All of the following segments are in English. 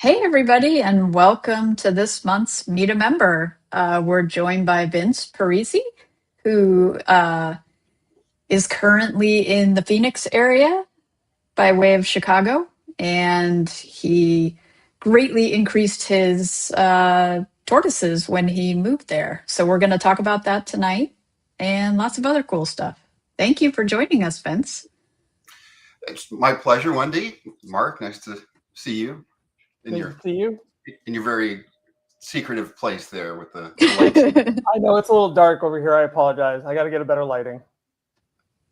Hey, everybody, and welcome to this month's Meet a Member. We're joined by Vince Parisi, who is currently in the Phoenix area by way of Chicago, and he greatly increased his tortoises when he moved there. So, we're going to talk about that tonight and lots of other cool stuff. Thank you for joining us, Vince. It's my pleasure, Wendy. Mark, nice to see you in Good your to see you. very secretive place there with the lights. I know it's a little dark over here. I apologize. I got to get a better lighting.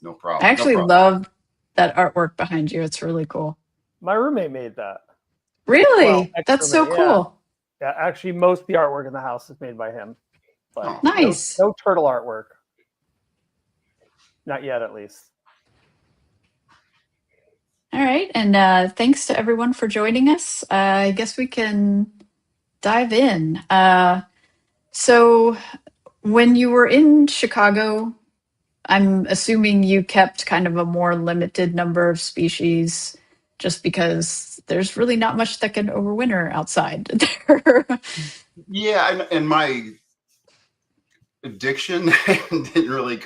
No I problem. No actually problem. love that artwork behind you. It's really cool. My roommate made that. Well, Really? That's so ex-roommate, yeah. cool. Yeah, actually, most of the artwork in the house is made by him, but Oh, Nice. no turtle artwork. Not yet, at least. All right. And thanks to everyone for joining us. I guess we can dive in. So, when you were in Chicago, I'm assuming you kept kind of a more limited number of species just because there's really not much that can overwinter outside there. yeah, and my addiction didn't really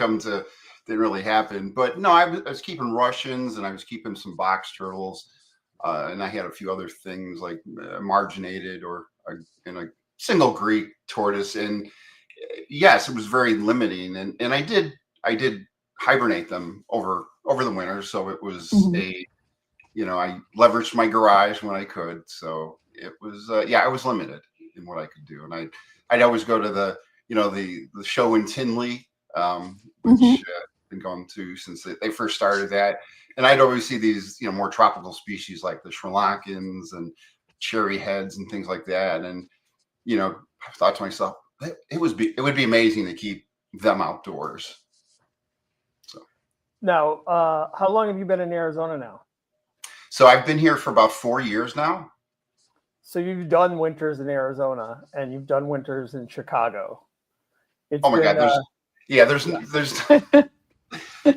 happen. But no, I was keeping Russians and I was keeping some box turtles, and I had a few other things like marginated or and a single Greek tortoise. And yes, it was very limiting, and I did hibernate them over the winter, so it was Mhm. I leveraged my garage when I could, so it was I was limited in what I could do, and I'd always go to the show in Tinley, which Mhm. I've been going to since they first started that, and I'd always see these more tropical species like the Sri Lankans and cherry heads and things like that, and I thought to myself, it would be amazing to keep them outdoors. So, Now, how long have you been in Arizona now? so I've been here for about 4 years now. So you've done winters in Arizona, and you've done winters in Chicago. It's Oh my been, God, there's yeah.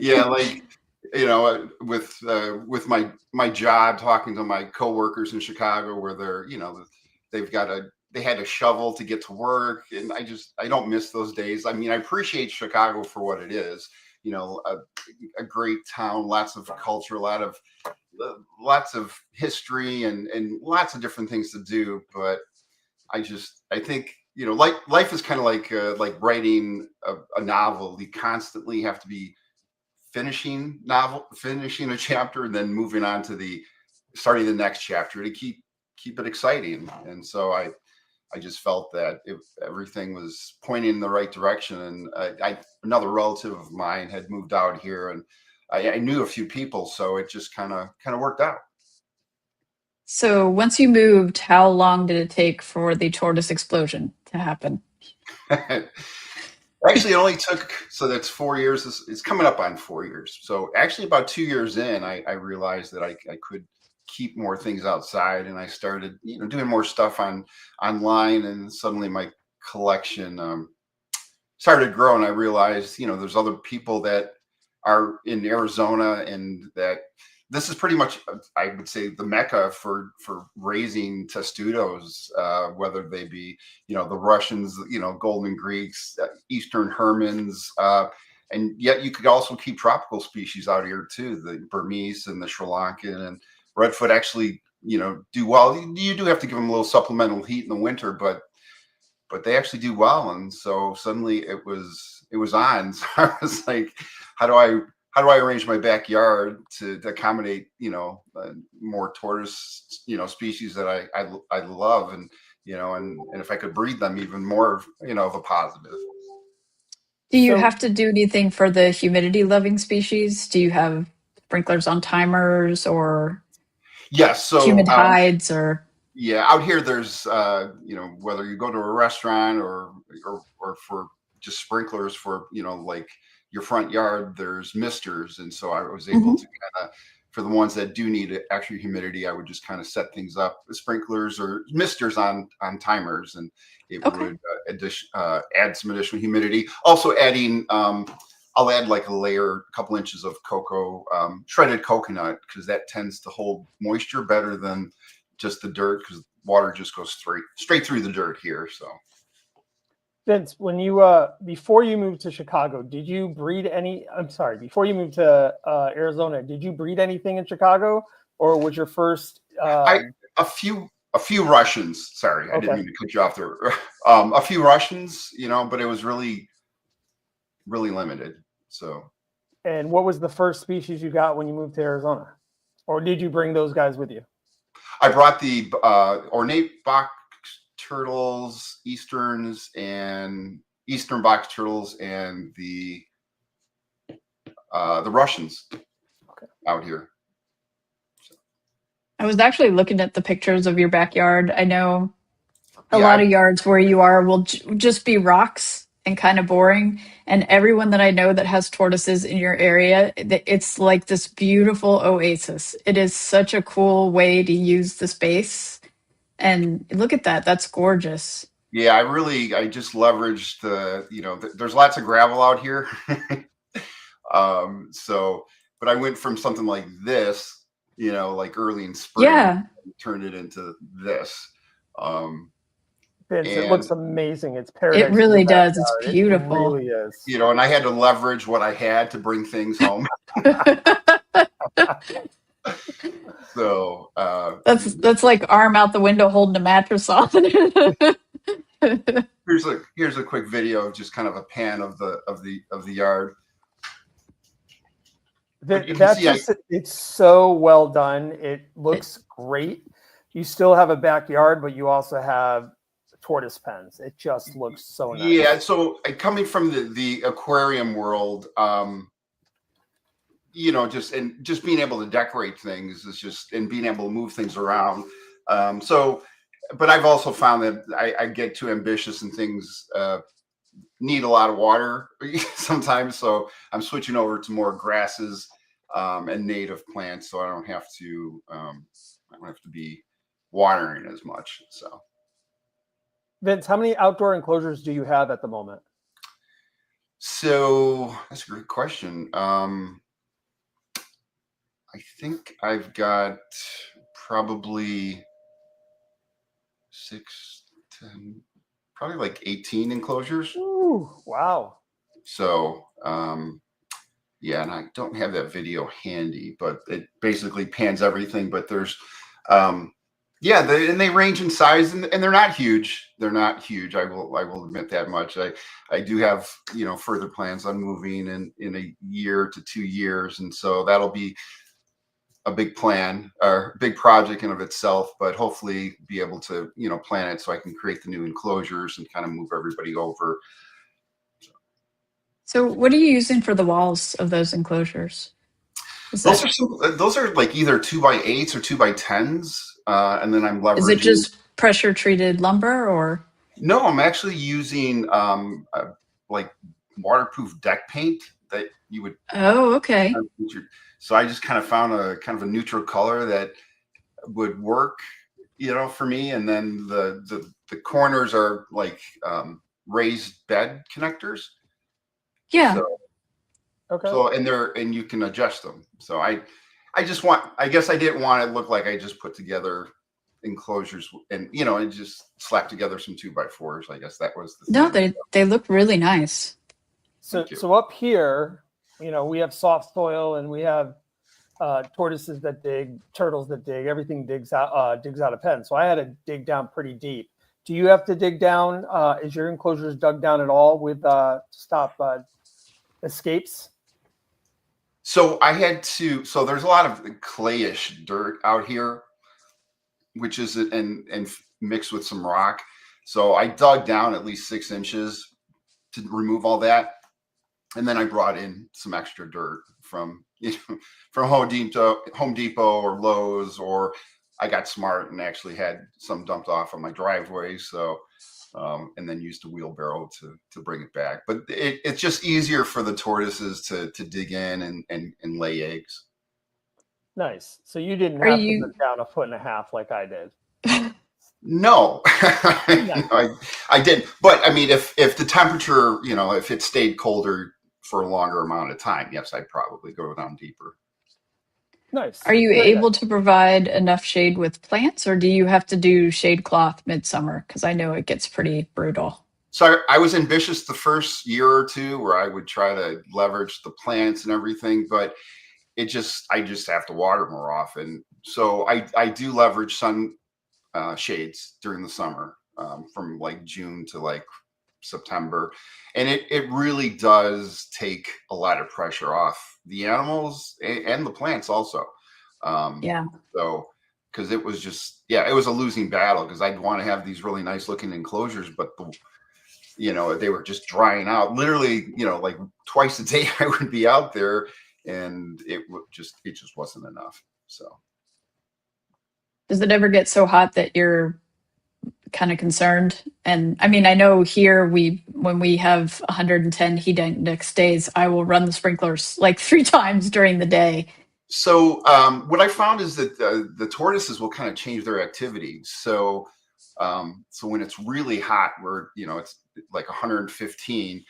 yeah, like with my job, talking to my coworkers in Chicago, where they've got they had to shovel to get to work, and I don't miss those days. I mean, I appreciate Chicago for what it is. A great town, lots of culture, lots of history, and lots of different things to do. But I think like life is kind of like writing a novel. You constantly have to be finishing a chapter, and then moving on to the starting the next chapter to keep it exciting. And so I just felt that everything was pointing in the right direction. And another relative of mine had moved out here, and I knew a few people, so it just kind of worked out. So, once you moved, how long did it take for the tortoise explosion to happen? Actually, it only took, so that's 4 years. It's coming up on 4 years. So actually, about 2 years in, I realized that I could keep more things outside, and I started doing more stuff online, and suddenly my collection started growing. I realized there's other people that are in Arizona, and that this is pretty much, I would say, the mecca for raising testudos, whether they be the Russians, Golden Greeks, Eastern Hermans, and yet you could also keep tropical species out here too, the Burmese and the Sri Lankan and Redfoot actually do well. You do have to give them a little supplemental heat in the winter, but they actually do well. And so suddenly it was on. So I was like, how do I arrange my backyard to accommodate more tortoise species that I love, and and if I could breed them even more of a positive. Do you So have to do anything for the humidity loving species? Do you have sprinklers on timers or Yes. So humid hides or yeah, out here there's whether you go to a restaurant or for just sprinklers for like your front yard, there's misters, and so I was able Mhm. to kind of, for the ones that do need extra humidity, I would just kind of set things up with sprinklers or misters on timers, and it Okay. would add some additional humidity. Also adding I'll add like a couple inches of cocoa, shredded coconut, because that tends to hold moisture better than just the dirt, because water just goes straight through the dirt here. So. Vince, when you before you moved to Chicago, did you breed any? I'm sorry, before you moved to Arizona, did you breed anything in Chicago, or was your first? A few Russians. Sorry, I didn't mean to cut you off there. A few Russians, but it was really, really limited. So. And what was the first species you got when you moved to Arizona, or did you bring those guys with you? I brought the ornate box turtles, eastern box turtles, and the Russians out here. I was actually looking at the pictures of your backyard. I know a lot of yards where you are will just be rocks and kind of boring. And everyone that I know that has tortoises in your area, it's like this beautiful oasis. It is such a cool way to use the space. And look at that. That's gorgeous. Yeah, I just leveraged there's lots of gravel out here. But I went from something like this, like early in spring, and turned it into this. Vince, it looks amazing. It's paradise. It really does. It's beautiful. It really is. And I had to leverage what I had to bring things home. So that's like arm out the window holding a mattress on. Here's a quick video of just kind of a pan of the yard. It's so well done. It looks great. You still have a backyard, but you also have tortoise pens. It just looks so nice. Yeah. So coming from the aquarium world, just being able to decorate things and being able to move things around. But I've also found that I get too ambitious and things need a lot of water sometimes. So I'm switching over to more grasses and native plants, so I don't have to be watering as much. So, Vince, how many outdoor enclosures do you have at the moment? So that's a great question. I think I've got probably probably like 18 enclosures. Ooh, wow. So, yeah, and I don't have that video handy, but it basically pans everything. But there's, and they range in size, and they're not huge. They're not huge. I will admit that much. I do have further plans on moving in a year to 2 years, and so that'll be a big plan or big project in of itself. But hopefully, be able to plan it so I can create the new enclosures and kind of move everybody over. So what are you using for the walls of those enclosures? Those are like either 2x8s or 2x10s, and then I'm leveraging. Is it just pressure treated lumber or? No, I'm actually using like waterproof deck paint that you would. Oh, okay. So I just kind of found a neutral color that would work, for me. And then the corners are like raised bed connectors. Yeah. So, okay. So and you can adjust them. So I guess I didn't want it to look like I just put together enclosures and and just slapped together some 2x4s. I guess that was the no, thing. they look really nice. So up here, we have soft soil and we have tortoises that dig, turtles that dig, everything digs out of pens. So I had to dig down pretty deep. Do you have to dig down? Is your enclosures dug down at all with stop escapes? So I had to. So there's a lot of clayish dirt out here, which is and mixed with some rock. So I dug down at least 6 inches to remove all that, and then I brought in some extra dirt from Home Depot or Lowe's, or I got smart and actually had some dumped off on my driveway. So, and then used a wheelbarrow to bring it back. But it's just easier for the tortoises to dig in and lay eggs. Nice. So you didn't have to put down 1.5 feet like I did. No, I didn't. But I mean, if the temperature, if it stayed colder for a longer amount of time, yes, I'd probably go down deeper. Nice. Are you Very able nice. to provide enough shade with plants, or do you have to do shade cloth midsummer? Because I know it gets pretty brutal. So I was ambitious the first year or two where I would try to leverage the plants and everything, but I just have to water more often. So I do leverage sun shades during the summer, from like June to like September, and it really does take a lot of pressure off the animals and the plants also. Um, Yeah. so because it was just, yeah, it was a losing battle because I'd want to have these really nice looking enclosures, but they were just drying out. Literally, like twice a day I would be out there, and it just wasn't enough. So Does it ever get so hot that you're kind of concerned? And I mean, I know here when we have 110 heat index days, I will run the sprinklers like 3 times during the day. So what I found is that the tortoises will kind of change their activity. So when it's really hot, where it's like 115,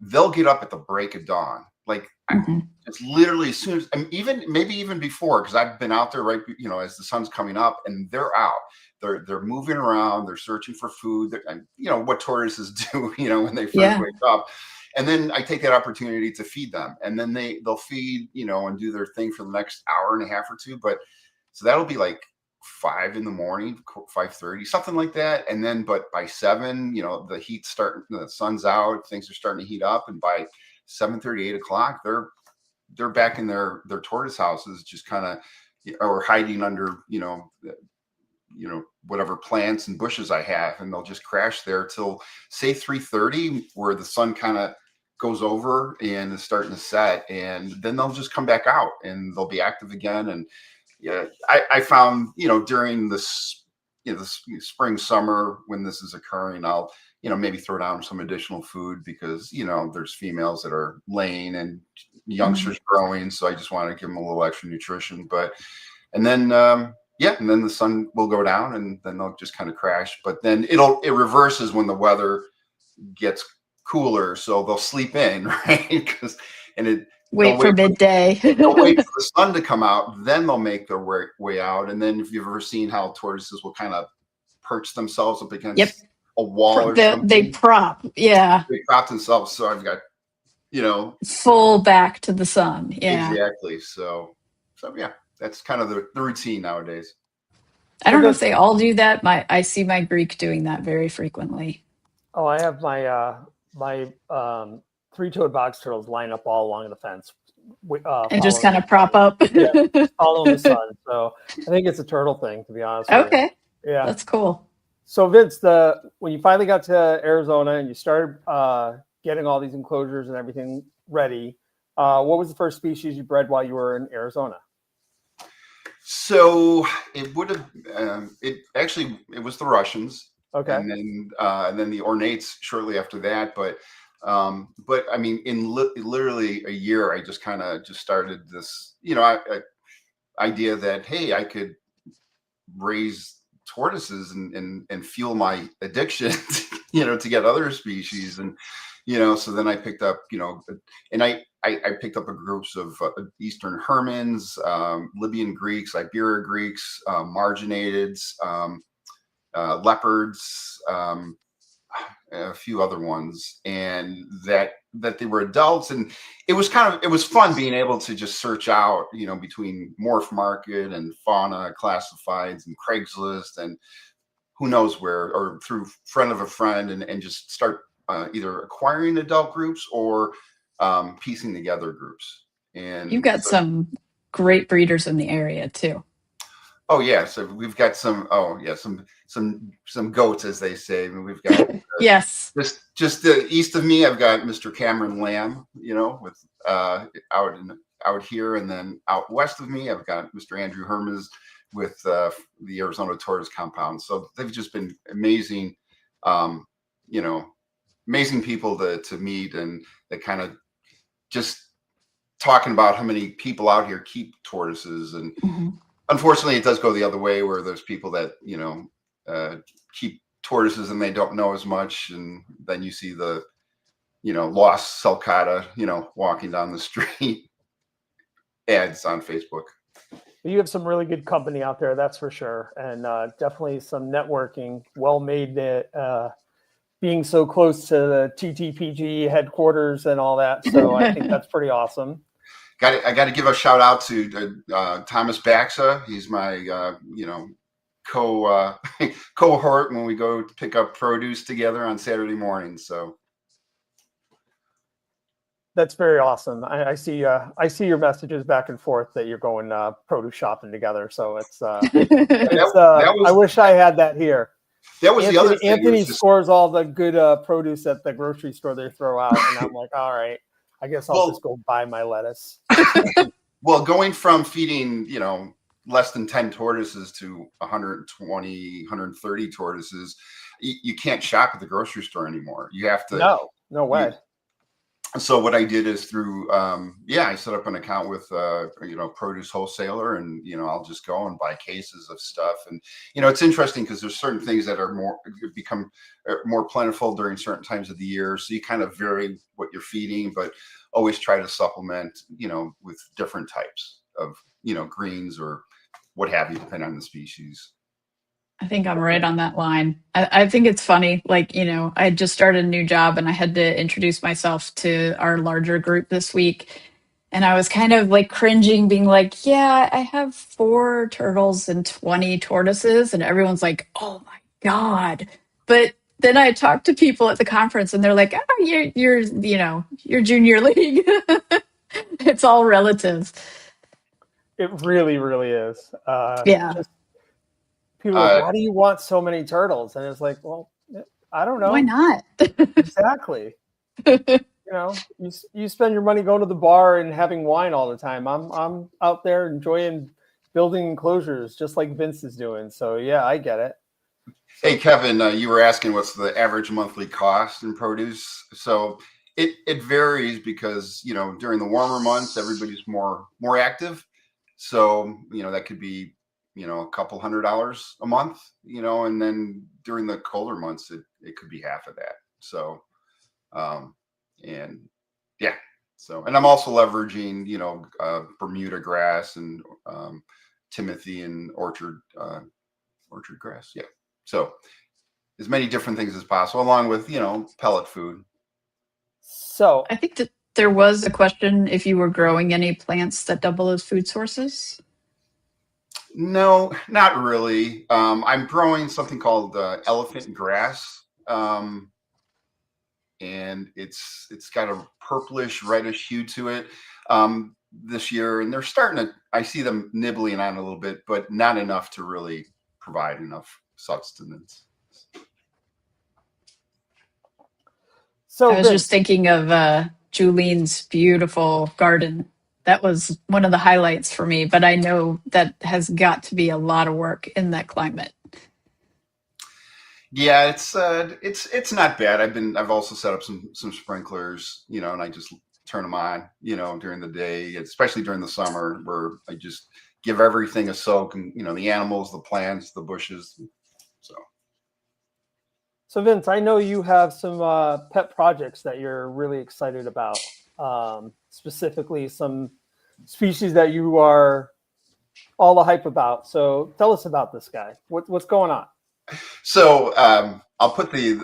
they'll get up at the break of dawn. Like Mhm. it's literally as soon as, I mean, maybe even before, because I've been out there right, as the sun's coming up, and they're out. They're moving around. They're searching for food. And what tortoises do, when they first Yeah. wake up. And then I take that opportunity to feed them, and then they'll feed, and do their thing for the next hour and a half or two. But so that'll be like 5 in the morning, 5:30, something like that. And then, but by 7, the sun's out, things are starting to heat up, and by 7:30, 8 o'clock, they're back in their tortoise houses, just kind of, or hiding under, whatever plants and bushes I have, and they'll just crash there till say 3:30, where the sun kind of goes over and is starting to set, and then they'll just come back out and they'll be active again. And yeah, I found, during this, the spring, summer, when this is occurring, I'll, maybe throw down some additional food because, there's females that are laying and youngsters growing. So I just want to give them a little extra nutrition. And then, and then the sun will go down, and then they'll just kind of crash. But then it reverses when the weather gets cooler. So they'll sleep in, right? They'll Wait for midday. they'll wait for the sun to come out, then they'll make their way out. And then if you've ever seen how tortoises will kind of perch themselves up Yep. against a wall or They something, prop. Yeah. they prop themselves. So I've got, Full back to the sun. Yeah. exactly. So yeah, that's kind of the routine nowadays. I So don't know if Vince, they all do that. I see my Greek doing that very frequently. I have my 3-toed box turtles line up all along the fence, And just following kind of prop up. following the sun. So I think it's a turtle thing, to be honest with Okay. you. Yeah. That's cool. So Vince, when you finally got to Arizona and you started getting all these enclosures and everything ready, what was the first species you bred while you were in Arizona? So it would have, it was the Russians. Okay. And then the ornates shortly after that. But I mean, in literally a year, I just kind of just started this, idea that, hey, I could raise tortoises and fuel my addiction, to get other species. And, so then I picked up, and I picked up a groups of Eastern Hermans, Libyan Greeks, Iberia Greeks, marginateds, leopards, a few other ones, and that they were adults. And it was fun being able to just search out, between Morph Market and Fauna Classifieds and Craigslist and who knows where, or through friend of a friend, and just start either acquiring adult groups or piecing together groups. And You've got so, some great breeders in the area too. oh yeah, so we've got some. Oh yeah, some goats, as they say. I mean, we've got Yes. just east of me, I've got Mr. Cameron Lamb. With out here, and then out west of me, I've got Mr. Andrew Hermes with the Arizona Tortoise Compound. So they've just been amazing, amazing people to meet, and that kind of just talking about how many people out here keep tortoises. And unfortunately, it does go the other way, where there's people that keep tortoises and they don't know as much, and then you see the lost sulcata walking down the street ads on Facebook. You have some really good company out there, that's for sure, and definitely some networking. Well made, being so close to the TTPG headquarters and all that. So I think that's pretty awesome. I got to give a shout out to Thomas Baxa. He's my cohort when we go to pick up produce together on Saturday mornings. So that's very awesome. I see your messages back and forth that you're going produce shopping together. So it's I wish I had that here. That was the other thing. Anthony scores all the good produce at the grocery store they throw out, and I'm like, all right, I guess I'll just go buy my lettuce. Well, going from feeding, less than 10 tortoises to 120, 130 tortoises, you can't shop at the grocery store anymore. You have to. No way. So what I did is through, I set up an account with, produce wholesaler, and, I'll just go and buy cases of stuff. And, it's interesting because there's certain things that are become more plentiful during certain times of the year. So you kind of vary what you're feeding, but always try to supplement, with different types of, greens or what have you, depending on the species. I think I'm right on that line. I think it's funny. Like, I just started a new job and I had to introduce myself to our larger group this week. And I was kind of like cringing, being like, yeah, I have 4 turtles and 20 tortoises. And everyone's like, oh my God. But then I talked to people at the conference and they're like, oh, you're junior league. It's all relative. It really, really is. Yeah. People are like, why do you want so many turtles? And it's like, well, I don't know. Why not? Exactly. You spend your money going to the bar and having wine all the time. I'm out there enjoying building enclosures just like Vince is doing. So yeah, I get it. Hey, Kevin, you were asking what's the average monthly cost in produce. So it varies because, during the warmer months, everybody's more active. So, that could be, a couple $100 a month, and then during the colder months, it could be half of that. So, and I'm also leveraging, Bermuda grass and Timothy and orchard grass. Yeah. So as many different things as possible, along with, pellet food. So I think that there was a question if you were growing any plants that double as food sources. No, not really. I'm growing something called elephant grass, and it's got a purplish reddish hue to it this year, and they're starting to. I see them nibbling on a little bit, but not enough to really provide enough sustenance. So I was just thinking of Julien's beautiful garden. That was one of the highlights for me, but I know that has got to be a lot of work in that climate. Yeah, it's not bad. I've also set up some sprinklers, and I just turn them on, during the day, especially during the summer, where I just give everything a soak, and the animals, the plants, the bushes. So Vince, I know you have some pet projects that you're really excited about. Specifically, some species that you are all the hype about. So tell us about this guy. What's going on? So I'll put the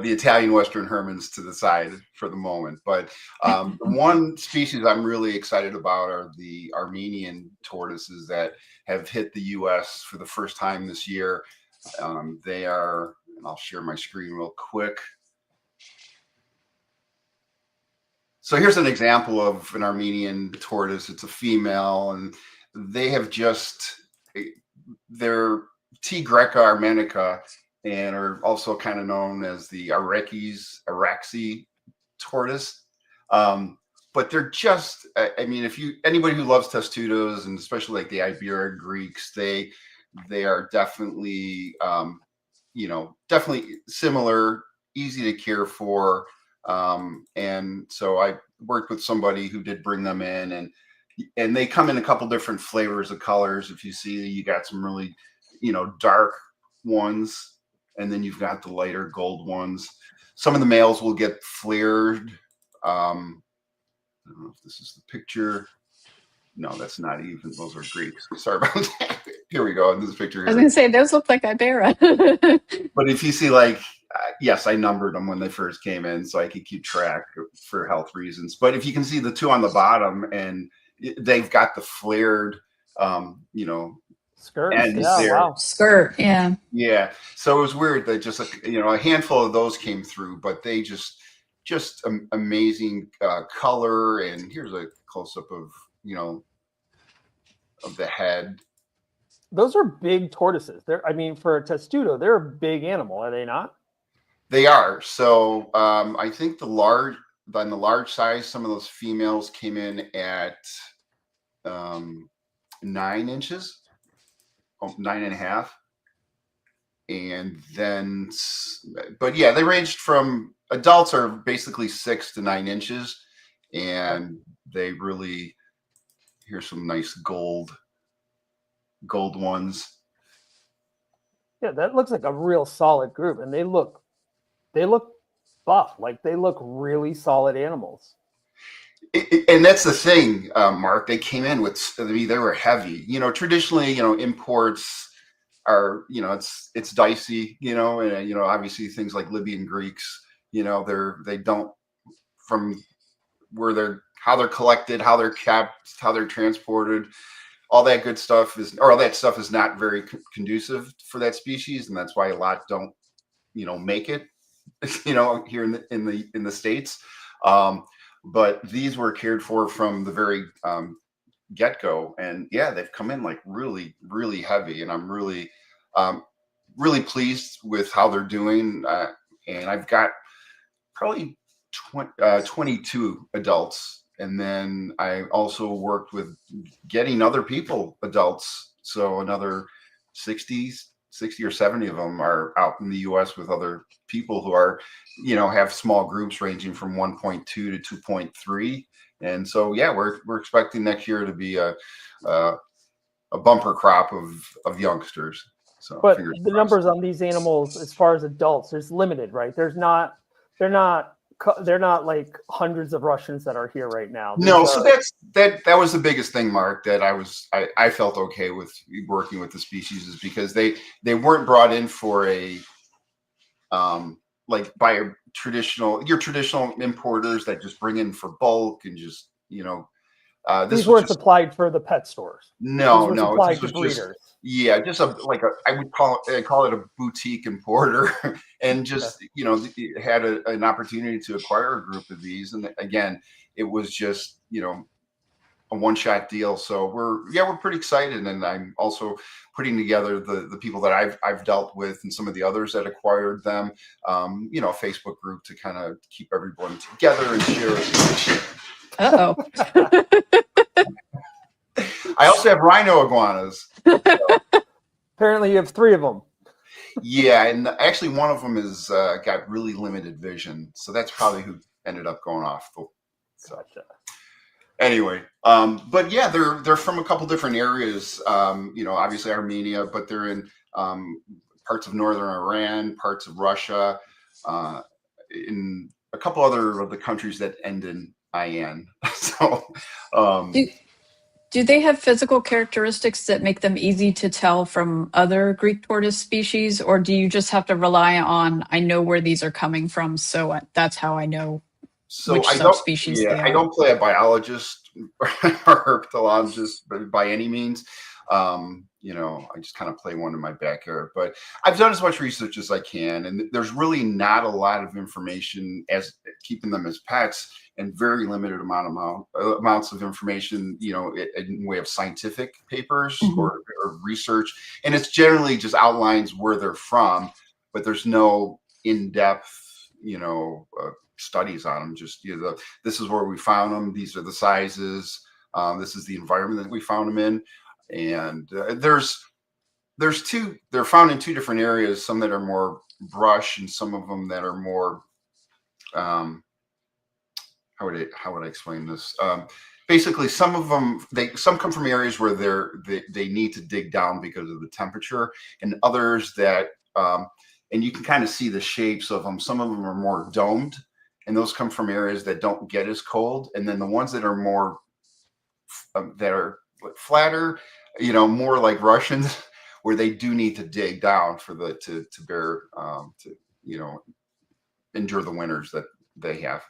Italian Western Hermans to the side for the moment. But the one species I'm really excited about are the Armenian tortoises that have hit the U.S. for the first time this year. They are, and I'll share my screen real quick. So here's an example of an Armenian tortoise. It's a female, and they have they're T. greca armenica, and are also kind of known as the Araxi tortoise. But they're just, anybody who loves testudos, and especially like the Iberia Greeks, they are definitely, definitely similar, easy to care for. And so I worked with somebody who did bring them in, and they come in a couple different flavors of colors. If you see, you got some really, dark ones, and then you've got the lighter gold ones. Some of the males will get flared. I don't know if this is the picture. No, that's not even. Those are Greeks. Sorry about that. Here we go in this picture I was here. going to say, those look like Ibera. But if you see, like, yes, I numbered them when they first came in so I could keep track for health reasons. But if you can see the two on the bottom, and they've got the flared, Skirts. ends Yeah. there. Wow. Skirt. Yeah. Yeah. So it was weird that just, a handful of those came through, but they just amazing color. And here's a close up of, of the head. Those are big tortoises. I mean, for a testudo, they're a big animal, are they not? They are. So I think on the large size, some of those females came in at 9 inches, 9.5. And then, but yeah, they ranged from, adults are basically 6 to 9 inches. And they really, here's some nice gold ones. Yeah, that looks like a real solid group, and they look buff, like they look really solid animals. And that's the thing, Mark. They came in with, they were heavy. Traditionally, imports are, it's dicey. And obviously things like Libyan Greeks, they don't, from how they're collected, how they're kept, how they're transported. All that good stuff all that stuff is not very conducive for that species, and that's why a lot don't, make it, here in the States. But these were cared for from the very get-go, and yeah, they've come in like really, really heavy, and I'm really, really pleased with how they're doing. And I've got probably 22 adults. And then I also worked with getting other people adults. So another 60 or 70 of them are out in the US with other people who are, have small groups ranging from 1.2 to 2.3. And so, yeah, we're expecting next year to be a bumper crop of youngsters. So, but the numbers on these animals, as far as adults, there's limited, right? They're not like hundreds of Russians that are here right now. No, so that was the biggest thing, Mark, that I felt okay with working with the species, is because they weren't brought in for a like by your traditional importers that just bring in for bulk and just these weren't supplied for the pet stores. No, supplied to breeders. Just I would call it a boutique importer, and just had an opportunity to acquire a group of these, and again, it was just a one-shot deal. So we're pretty excited, and I'm also putting together the people that I've dealt with and some of the others that acquired them, a Facebook group to kind of keep everyone together and share. Uh-oh. I also have rhino iguanas. Apparently you have 3 of them. Yeah, and actually one of them is got really limited vision, so that's probably who ended up going off. Gotcha. Anyway, but yeah, they're from a couple different areas. Obviously Armenia, but they're in parts of northern Iran, parts of Russia, in a couple other of the countries that end in IN. So, do they have physical characteristics that make them easy to tell from other Greek tortoise species, or do you just have to rely on, I know where these are coming from, so that's how I know which subspecies they are? I don't play a biologist or herpetologist by any means. I just kind of play one in my backyard, but I've done as much research as I can, and there's really not a lot of information as keeping them as pets, and very limited amounts of information, in way of scientific papers or research. And it's generally just outlines where they're from, but there's no in-depth, studies on them. Just, this is where we found them. These are the sizes. This is the environment that we found them in. And they're found in 2 different areas, some that are more brush and some of them that are more, how would I explain this? Basically, some of them, some come from areas where they need to dig down because of the temperature, and others that, and you can kind of see the shapes of them. Some of them are more domed, and those come from areas that don't get as cold. And then the ones that are more that are flatter, more like Russians, where they do need to dig down for to bear endure the winters that they have.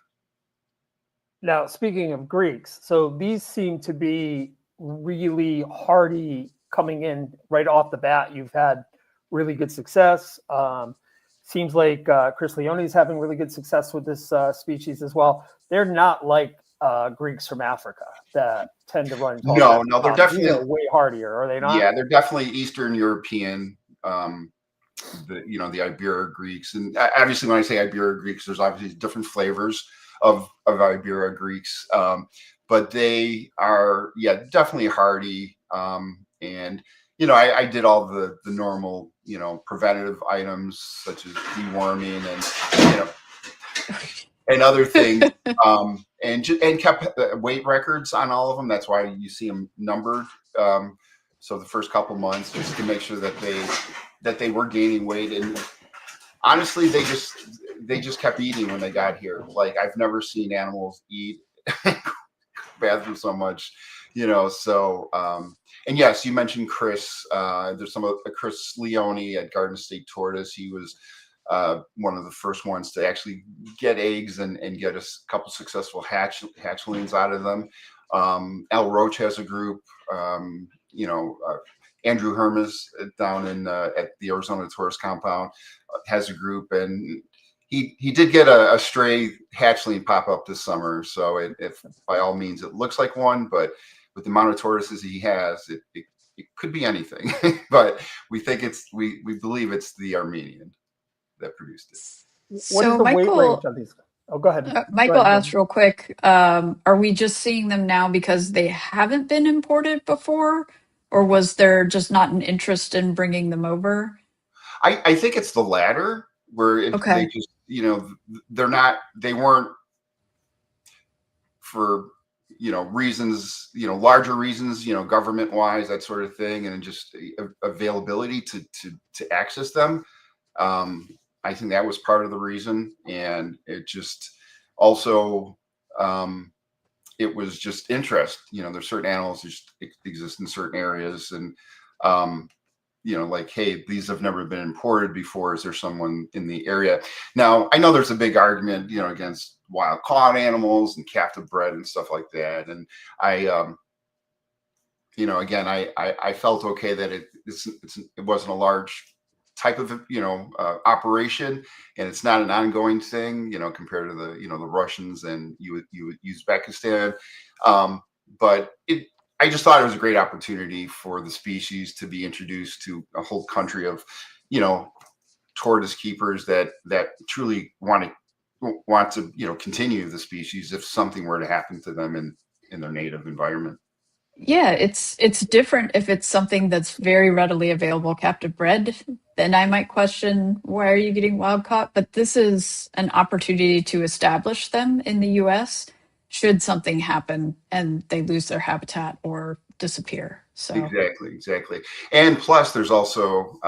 Now, speaking of Greeks, so these seem to be really hardy coming in right off the bat. You've had really good success. Seems like Chris Leone's having really good success with this species as well. They're not like Greeks from Africa that tend to run. No, they're definitely these are way hardier, are they not? Yeah, they're definitely Eastern European. The Iberia Greeks, and obviously when I say Iberia Greeks, there's obviously different flavors of Iberia Greeks, but they are definitely hardy. And I did all the normal preventative items such as deworming and other things, and kept weight records on all of them. That's why you see them numbered. So the first couple months, just to make sure that they were gaining weight, and honestly, they just kept eating when they got here. Like, I've never seen animals eat bathroom so much, So, and yes, you mentioned Chris. There's Chris Leone at Garden State Tortoise. He was one of the first ones to actually get eggs and get a couple successful hatchlings out of them. Al Roach has a group. Andrew Hermes down at the Arizona Tourist Compound has a group, and he did get a stray hatchling pop up this summer. So if by all means it looks like one, but with the amount of tortoises he has, it could be anything. But we think we believe it's the Armenian that produced it. What is the weight range of these? Oh, go ahead. Michael asked real quick, are we just seeing them now because they haven't been imported before, or was there just not an interest in bringing them over? I think it's the latter, where they just, they weren't for, reasons, larger reasons, government wise, that sort of thing, and just availability to access them. I think that was part of the reason, and it just also it was just interest. There's certain animals that just exist in certain areas, and like, hey, these have never been imported before. Is there someone in the area? Now, I know there's a big argument, against wild caught animals and captive bred and stuff like that, and I again, I felt okay that it wasn't a large type of operation, and it's not an ongoing thing, compared to the the Russians and Uzbekistan, but I just thought it was a great opportunity for the species to be introduced to a whole country of tortoise keepers that truly want to continue the species if something were to happen to them in their native environment. Yeah, it's different if it's something that's very readily available, captive bred. Then I might question, why are you getting wild caught? But this is an opportunity to establish them in the U.S. should something happen and they lose their habitat or disappear. So exactly. And plus, there's also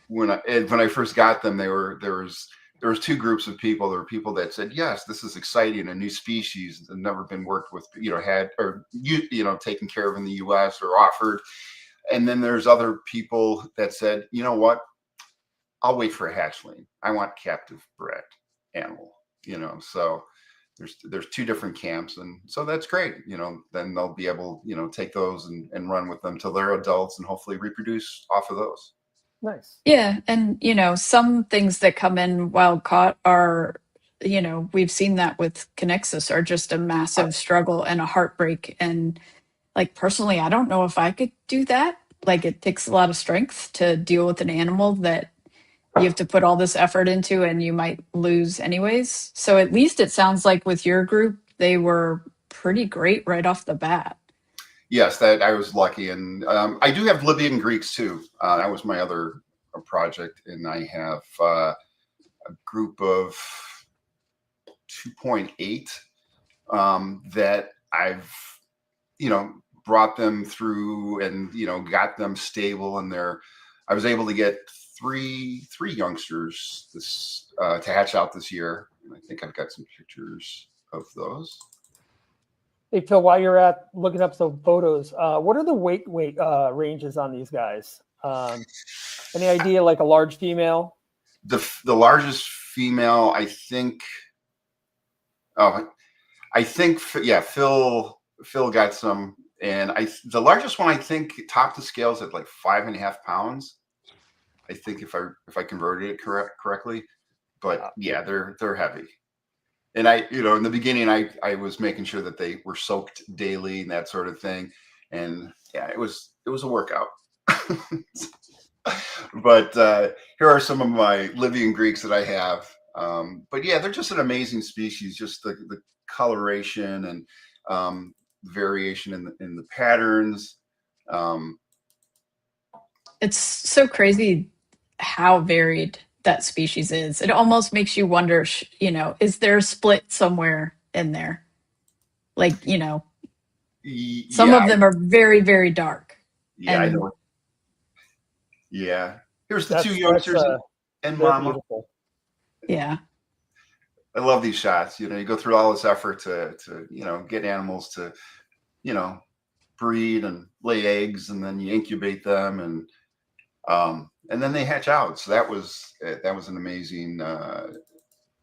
when I first got them, there was two groups of people. There were people that said, yes, this is exciting, a new species that never been worked with, had or taken care of in the U.S. or offered. And then there's other people that said, you know what, I'll wait for a hatchling. I want captive bred animal. So there's two different camps, and so that's great. Then they'll be able take those and run with them till they're adults and hopefully reproduce off of those. Nice. Yeah, and some things that come in wild caught are, we've seen that with Connexus, are just a massive struggle and a heartbreak. And like, personally, I don't know if I could do that. Like, it takes a lot of strength to deal with an animal that you have to put all this effort into and you might lose anyways. So at least it sounds like with your group, they were pretty great right off the bat. Yes, that I was lucky. And I do have Libyan Greeks too. That was my other project, and I have a group of 2.8 that I've brought them through and got them stable, and I was able to get three youngsters to hatch out this year, and I think I've got some pictures of those. Hey Phil, while you're at looking up some photos, what are the weight ranges on these guys? Any idea, like a large female? The largest female, I think. Oh, I think yeah, Phil got some, and the largest one I think topped the scales at like 5.5 pounds. I think if I converted it correctly, but yeah, they're heavy. And in the beginning, I was making sure that they were soaked daily and that sort of thing, and yeah, it was a workout. But here are some of my Libyan Greeks that I have. But yeah, they're just an amazing species. Just the coloration and variation in the patterns. It's so crazy how varied that species is. It almost makes you wonder, is there a split somewhere in there? Like, some Yeah, of them are very, very dark. yeah, I know. Yeah, here's the two youngsters and they're mama. beautiful. Yeah. I love these shots. You go through all this effort to get animals to breed and lay eggs, and then you incubate them, and then they hatch out. So that was an amazing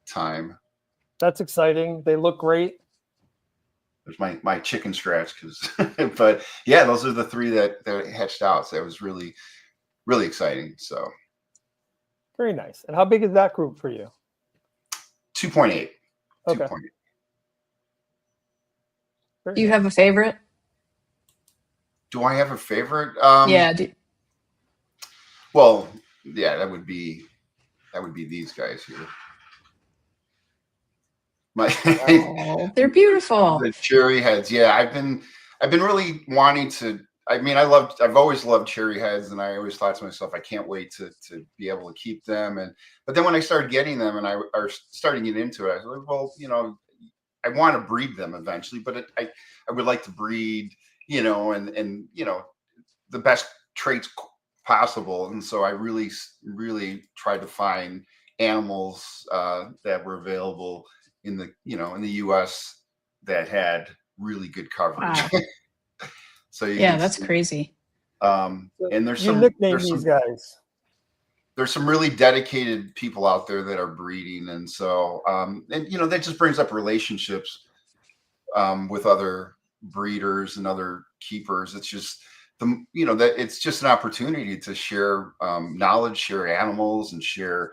time. That's exciting. They look great. There's my chicken scratch, but yeah, those are the three that hatched out. So that was really, really exciting. So Very nice. And how big is that group for you? 2.8. Okay. 2.8. Do you have a favorite? Do I have a favorite? Yeah. Well, yeah, that would be these guys here. Oh, they're beautiful. The cherry heads. Yeah, I've been really wanting to. I mean, I've always loved cherry heads, and I always thought to myself, I can't wait to be able to keep them. But then when I started getting them, and I started getting into it, I was like, well, I want to breed them eventually, but I would like to breed, and the best traits possible. And so I really, really tried to find animals that were available in the U.S. that had really good coverage. Wow. So that's crazy. And there's some these guys. There's some really dedicated people out there that are breeding, and so and that just brings up relationships with other breeders and other keepers. It's just that it's just an opportunity to share knowledge, share animals, and share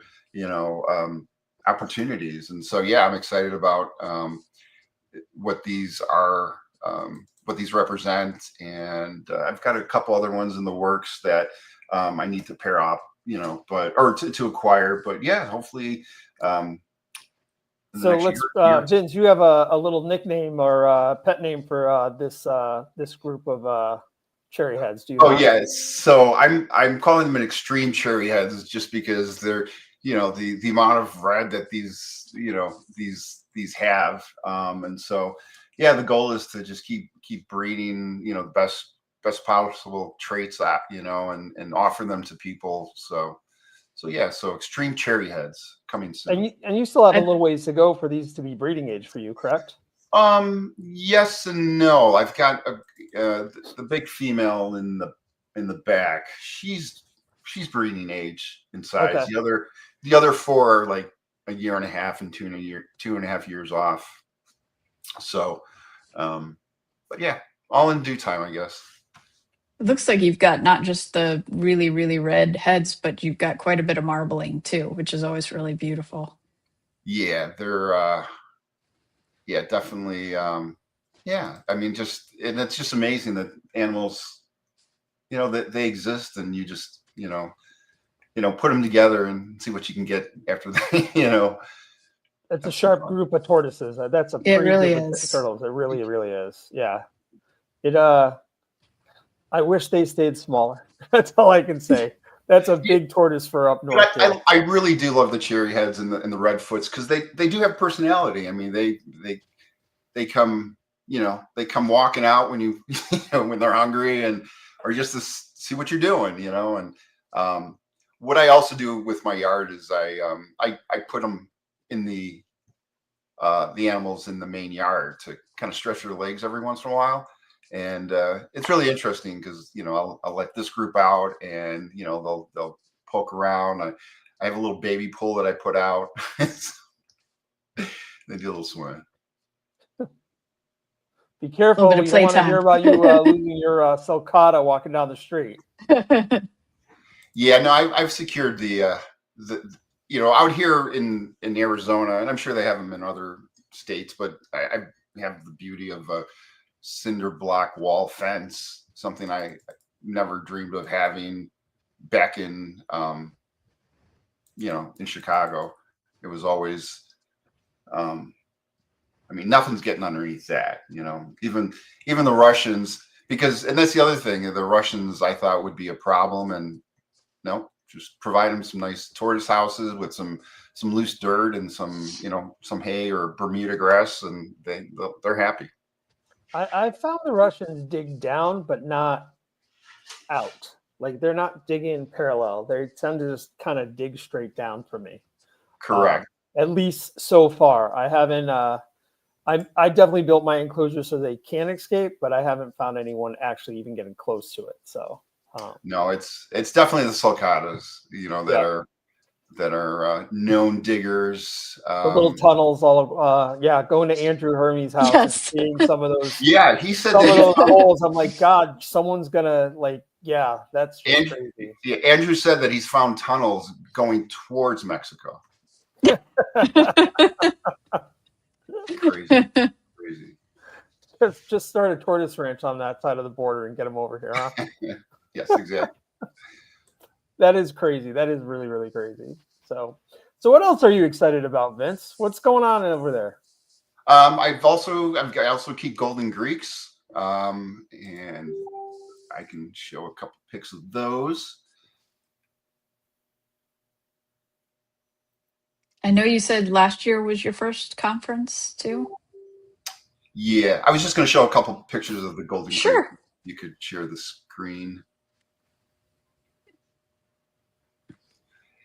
opportunities. And so yeah, I'm excited about what these are, what these represent, and I've got a couple other ones in the works that I need to pair up, or to acquire. But yeah, hopefully. So let's, Vince, you have a little nickname or a pet name for this group of cherry heads. Do you? Oh yeah, so I'm calling them an extreme cherry heads, just because they're the amount of red that these have, and so yeah, the goal is to just keep breeding the best possible traits and offer them to people. So yeah, so extreme cherry heads coming soon. And you still have a little ways to go for these to be breeding age for you, correct? Yes and no. I've got the big female in the back. She's breeding age in size. Okay. The other four are like a year and a half and 2.5 years off. So, but yeah, all in due time, I guess. It looks like you've got not just the really, really red heads, but you've got quite a bit of marbling too, which is always really beautiful. Yeah, they're yeah, definitely. Yeah, I mean, and it's just amazing that animals, that they exist, and you just, put them together and see what you can get after that, It's a sharp group of tortoises. That's a pretty really group is. of turtles. It really, really is. Yeah. I wish they stayed smaller. That's all I can say. That's a big tortoise for up north. I really do love the cherry heads and the redfoots, because they do have personality. I mean, they come, they come walking out when when they're hungry, or just to see what you're doing, and what I also do with my yard is I put them in the animals in the main yard to kind of stretch their legs every once in a while. And it's really interesting because, you know, I'll let this group out and, you know, they'll poke around. I have a little baby pool that I put out. They do a little swim. Be careful. bit of We don't want to hear about you losing your sulcata walking down the street. Yeah, no, I've secured the you know, out here in Arizona, and I'm sure they have them in other states, but I have the beauty of a cinder block wall fence, something I never dreamed of having back in you know, in Chicago. It was always I mean, nothing's getting underneath that, you know, even the Russians, because, and that's the other thing, the Russians I thought would be a problem, and no, just provide them some nice tortoise houses with some loose dirt and some, you know, some hay or Bermuda grass, and they're happy. I found the Russians dig down, but not out. Like they're not digging parallel. They tend to just kind of dig straight down for me. Correct. At least so far. I haven't I definitely built my enclosure so they can escape, but I haven't found anyone actually even getting close to it. So no, it's definitely the sulcatas, you know, that are known diggers. The little tunnels all of yeah, going to Andrew Hermes' house and Yes. seeing some of those Yeah, he said some of those that. holes. I'm like, God, someo's gonna like, yeah, that's just Andrew, crazy. yeah, Andrew said that he's found tunnels going towards Mexico. Crazy, crazy. Just start a tortoise ranch on that side of the border and get them over here, huh? Yes, exactly. That is crazy. That is really, really crazy. So what else are you excited about, Vince? What's going on over there? I also keep golden Greeks, and I can show a couple pics of those. I know you said last year was your first conference too. Yeah, I was just going to show a couple pictures of the golden Greek. Sure. You could share the screen.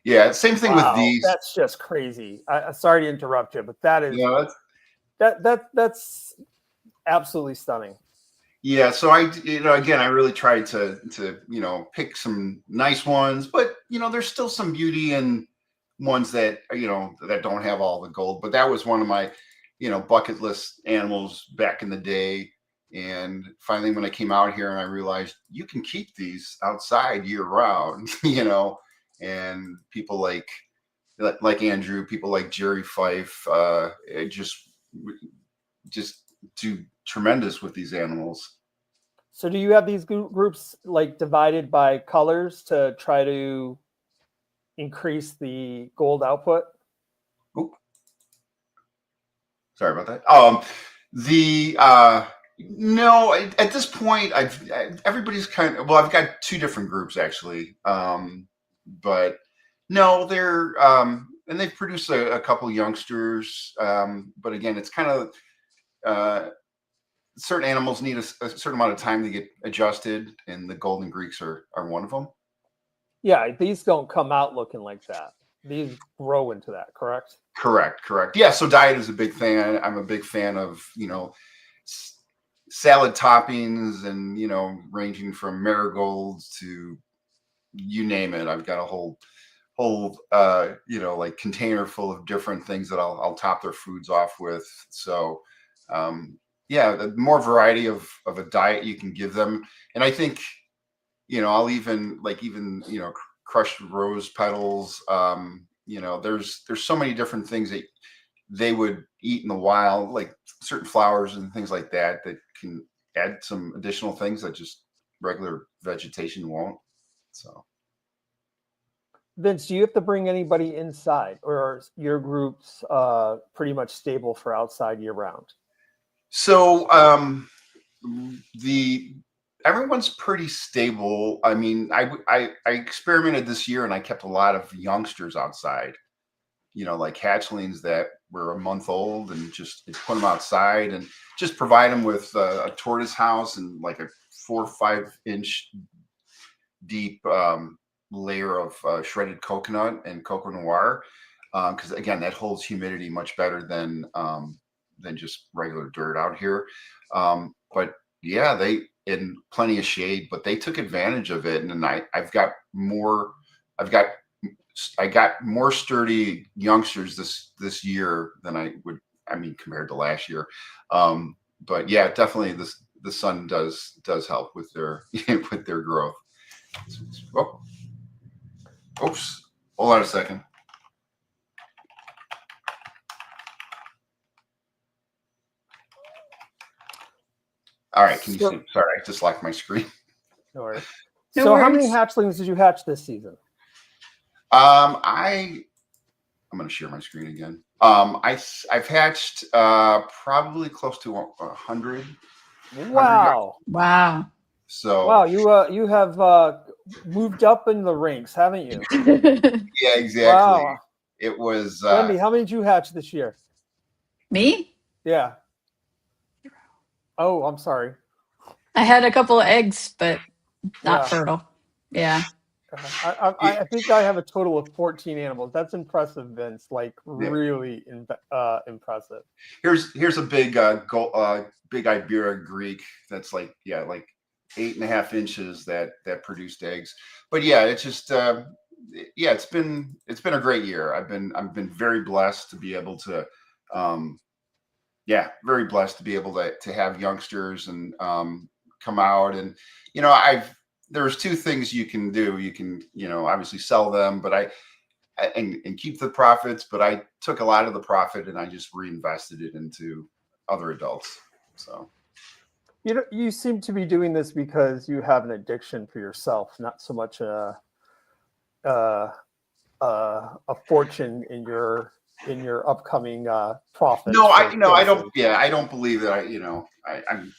Yeah, same thing with these. That's just crazy. Sorry to interrupt you, but that is that's absolutely stunning. Yeah, so I, you know, again, I really tried to you know, pick some nice ones, but you know, there's still some beauty in ones that, you know, that don't have all the gold. But that was one of my, you know, bucket list animals back in the day. And finally, when I came out here and I realized you can keep these outside year round, you know, and people like Andrew, people like Jerry Fife, just do tremendous with these animals. So do you have these groups like divided by colors to try to increase the gold output? Oop. Sorry about that. No, at this point, everybody's kind of, well, I've got two different groups actually. But no, they're, and they've produced a couple youngsters. But again, it's kind of, certain animals need a certain amount of time to get adjusted, and the golden Greeks are one of them. Yeah, these don't come out looking like that. These grow into that, correct? Correct. Yeah, so diet is a big thing. I'm a big fan of, you know, salad toppings, and, you know, ranging from marigolds to you name it. I've got a whole you know, like container full of different things that I'll top their foods off with. So yeah, the more variety of a diet you can give them. And I think, you know, I'll even you know, crushed rose petals. You know, there's so many different things that they would eat in the wild, like certain flowers and things like that, that can add some additional things that just regular vegetation won't. So Vince, do you have to bring anybody inside, or are your groups pretty much stable for outside year round? So everyone's pretty stable. I mean, I experimented this year and I kept a lot of youngsters outside, you know, like hatchlings that were a month old, and just put them outside and just provide them with a tortoise house and like a 4 or 5 inch deep layer of shredded coconut and cocoa noir. Because again, that holds humidity much better than than just regular dirt out here. But yeah, they in plenty of shade, but they took advantage of it, and I've got more. I've got I got more sturdy youngsters this year than I would. I mean, compared to last year. But yeah, definitely the sun does help with their with their growth. Oh, oops! Hold on a second. All right, can you see? Sorry, I just locked my screen. No worries. No So how many worries. hatchlings did you hatch this season? I'm going to share my screen again. I've hatched probably close to 100. Wow! Wow. So Wow, you have moved up in the ranks, haven't you? yeah, exactly. Wow. It was. Wendy, how many did you hatch this year? Me? Yeah. Oh, I'm sorry. I had a couple of eggs, but not Yeah. fertile. Yeah. I think I have a total of 14 animals. That's impressive, Vince. Like really impressive. Here's a big big Iberia Greek that's like 8.5 inches that produced eggs. But yeah, it's just it's been a great year. I've been very blessed to be able to very blessed to be able to have youngsters and come out, and there's two things you can do. You can obviously sell them, but and keep the profits, but I took a lot of the profit and I just reinvested it into other adults. So you seem to be doing this because you have an addiction for yourself, not so much a fortune in your upcoming profits. No, I don't. Yeah, I don't believe that I'm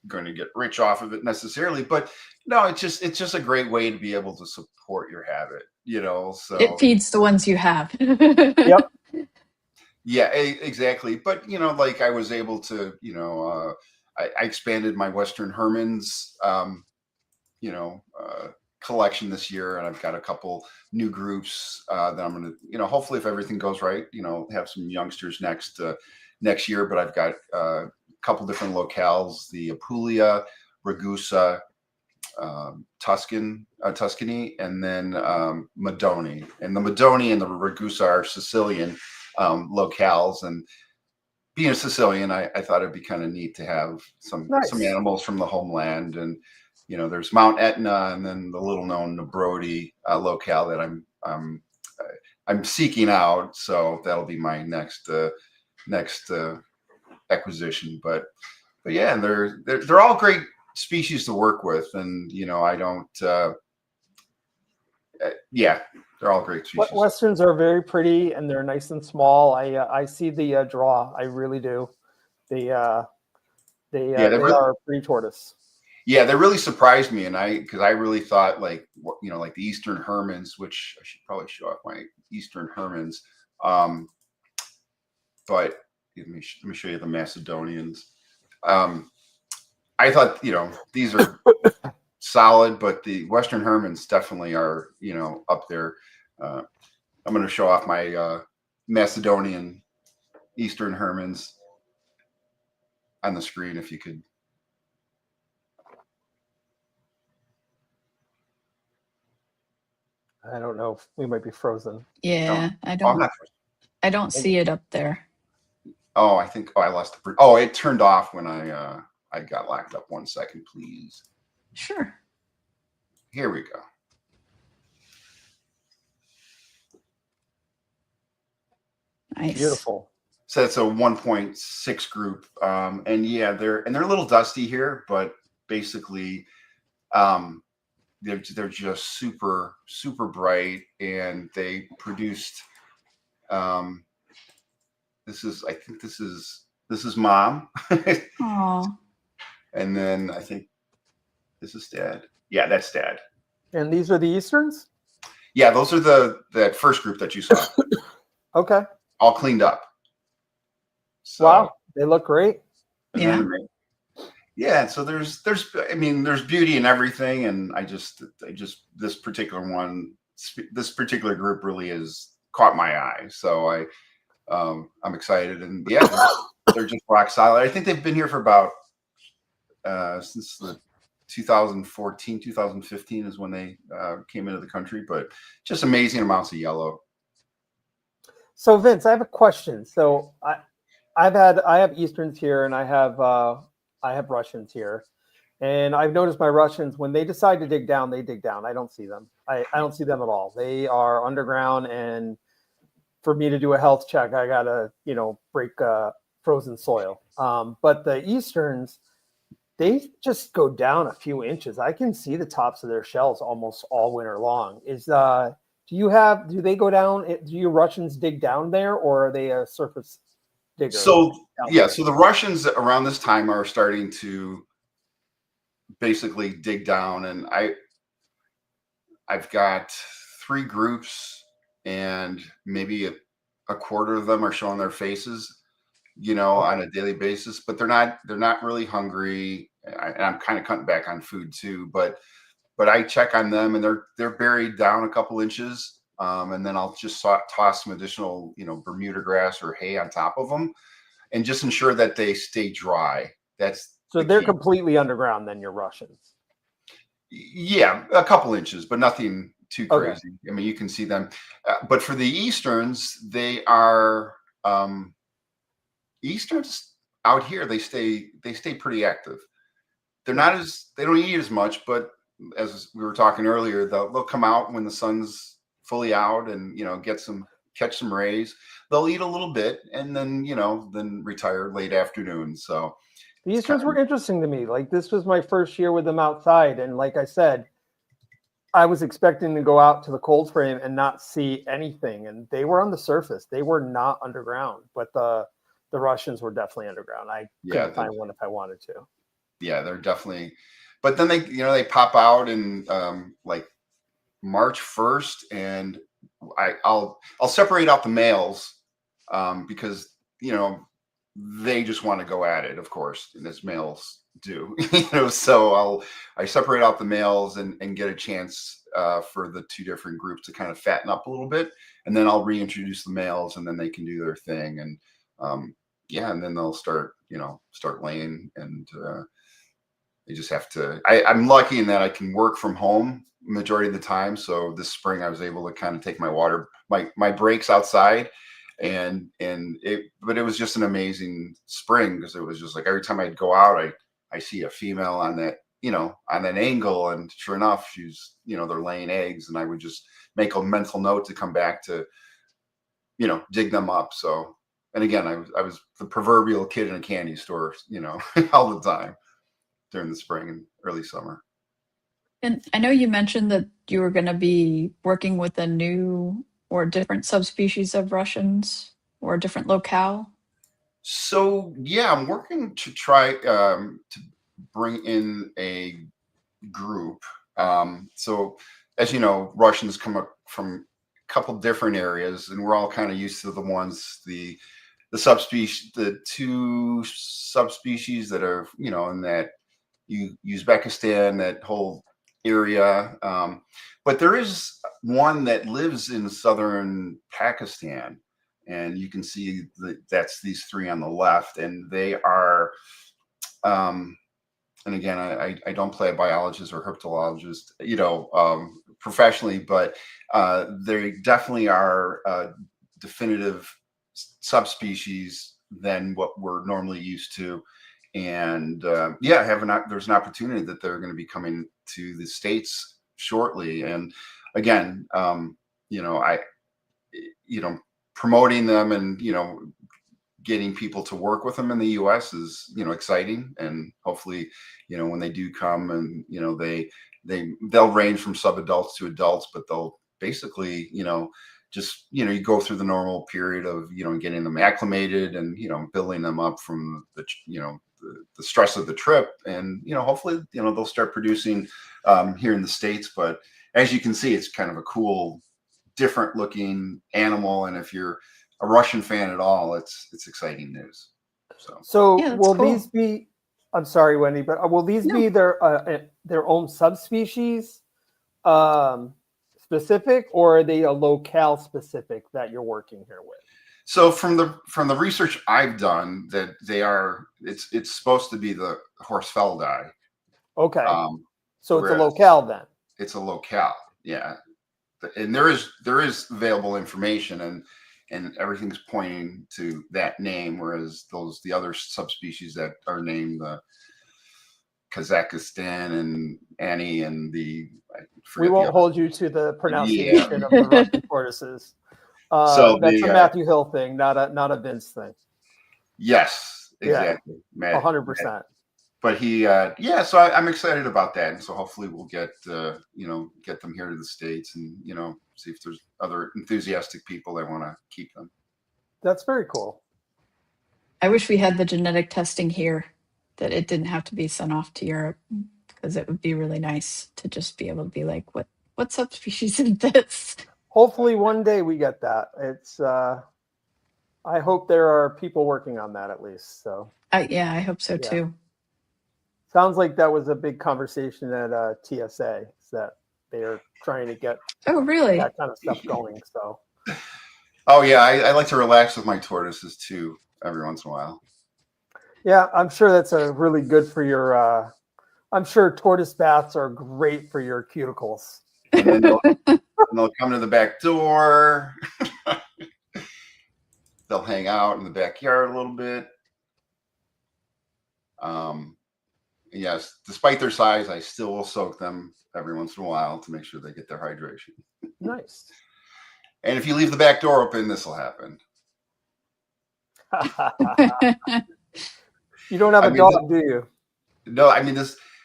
going to get rich off of it necessarily, but no, it's just a great way to be able to support your habit. So It feeds the ones you have. Yep. Yeah, exactly. But like I was able to, I expanded my Western Hermans, collection this year, and I've got a couple new groups that I'm going to, hopefully if everything goes right, have some youngsters next year. But I've got a couple different locales: the Apulia, Ragusa, Tuscany, and then Madoni. And the Madoni and the Ragusa are Sicilian locales. And being a Sicilian, I thought it'd be kind of neat to have some animals from the homeland. And there's Mount Etna, and then the little known Nebrodi locale that I'm seeking out. So that'll be my next acquisition. But yeah, and they're all great species to work with, and I don't. They're all great species. Westerns are very pretty and they're nice and small. I see the draw. I really do. They are a pretty tortoise. Yeah, they really surprised me, and because I really thought like the Eastern Hermans, which I should probably show off my Eastern Hermans. But let me show you the Macedonians. I thought these are solid, but the Western Hermans definitely are up there. I'm going to show off my Macedonian Eastern Hermans on the screen if you could. I don't know. We might be frozen. Yeah, no. I don't see it up there. Oh, I think I lost the. Oh, it turned off when I got locked up. 1 second, please. Sure. Here we go. Nice. Beautiful. So it's a 1.6 group, and yeah, they're a little dusty here, but basically, they're just super bright, and they produced. I think this is mom. Aww. And then I think this is dad. Yeah, that's dad. And these are the Easterns? Yeah, those are that first group that you saw. Okay. All cleaned up. So, wow, they look great. Yeah. Yeah, so there's beauty in everything, and I just this particular group really has caught my eye. So I'm excited, and yeah, they're just rock solid. I think they've been here for about since the 2014, 2015 is when they came into the country, but just amazing amounts of yellow. So Vince, I have a question. So I have Easterns here, and I have Russians here, and I've noticed my Russians, when they decide to dig down, they dig down. I don't see them. I don't see them at all. They are underground, and for me to do a health check, I gotta break frozen soil. But the Easterns, they just go down a few inches. I can see the tops of their shells almost all winter long. Do they go down? Do you Russians dig down there, or are they a surface digger? So the Russians around this time are starting to basically dig down, and I've got 3 groups, and maybe a quarter of them are showing their faces, on a daily basis, but they're not really hungry. And I'm kind of cutting back on food too, but I check on them, and they're buried down a couple inches. And then I'll just toss some additional, Bermuda grass or hay on top of them, and just ensure that they stay dry. So they're completely underground then, your Russians? Yeah, a couple inches, but nothing too crazy. Okay. I mean, you can see them. But for the Easterns, they are Easterns out here. They stay pretty active. They don't eat as much, but as we were talking earlier, they'll come out when the sun's fully out and catch some rays. They'll eat a little bit and then then retire late afternoon. So the Easterns were interesting to me. Like, this was my first year with them outside, and like I said, I was expecting to go out to the cold frame and not see anything, and they were on the surface. They were not underground, but the Russians were definitely underground. I couldn't find one if I wanted to. Yeah, they're definitely. But then they pop out in like March 1st, and I'll separate out the males because they just want to go at it, of course, and as males do. So I separate out the males and get a chance for the 2 different groups to kind of fatten up a little bit, and then I'll reintroduce the males, and then they can do their thing, and and then they'll start laying, and they just have to. I'm lucky in that I can work from home majority of the time. So this spring I was able to kind of take my breaks outside, but it was just an amazing spring, because it was just like every time I'd go out, I see a female on that on an angle, and sure enough, she's they're laying eggs, and I would just make a mental note to come back to dig them up. So, and again, I was the proverbial kid in a candy store, all the time during the spring and early summer. And I know you mentioned that you were going to be working with a new or different subspecies of Russians or a different locale. So yeah, I'm working to try to bring in a group. So as you know, Russians come up from a couple different areas, and we're all kind of used to the subspecies, the 2 subspecies that are in that Uzbekistan, that whole area. But there is one that lives in southern Pakistan, and you can see that's these 3 on the left, and they are. And again, I don't play a biologist or herpetologist, professionally, but they definitely are definitive subspecies than what we're normally used to. And there's an opportunity that they're going to be coming to the States shortly. And again, promoting them and getting people to work with them in the U.S. is exciting, and hopefully when they do come, and they'll range from subadults to adults, but they'll basically just you go through the normal period of getting them acclimated and building them up from the stress of the trip, and hopefully they'll start producing here in the States. But as you can see, it's kind of a cool, different looking animal, and if you're a Russian fan at all, it's exciting news. So yeah, will cool. These be? I'm sorry, Wendy, but will these be their own subspecies specific, or are they a locale specific that you're working here with? So from the research I've done, that it's supposed to be the Horsfeldi. Okay. So it's a Whereas locale then. it's a locale, yeah. And there is available information, and everything's pointing to that name, whereas the other subspecies that are named the Kazakhstan and Annie and we won't hold you to the pronunciation of the Russian tortoises. So that's a Matthew Hill thing, not a Vince thing. Yes, exactly. Yeah, 100%. But so I'm excited about that, and so hopefully we'll get get them here to the States, and see if there's other enthusiastic people that want to keep them. That's very cool. I wish we had the genetic testing here, that it didn't have to be sent off to Europe, because it would be really nice to just be able to be like, what subspecies is this? Hopefully one day we get that. It's I hope there are people working on that at least. So yeah, I hope so too. Sounds like that was a big conversation at TSA, that they are trying to get really that kind of stuff going. So oh yeah, I like to relax with my tortoises too every once in a while. Yeah, I'm sure that's a really good for your I'm sure tortoise baths are great for your cuticles. And then they'll come to the back door. They'll hang out in the backyard a little bit. Yes, despite their size, I still will soak them every once in a while to make sure they get their hydration. Nice. And if you leave the back door open, this will happen. You don't have a dog, do you? No, I mean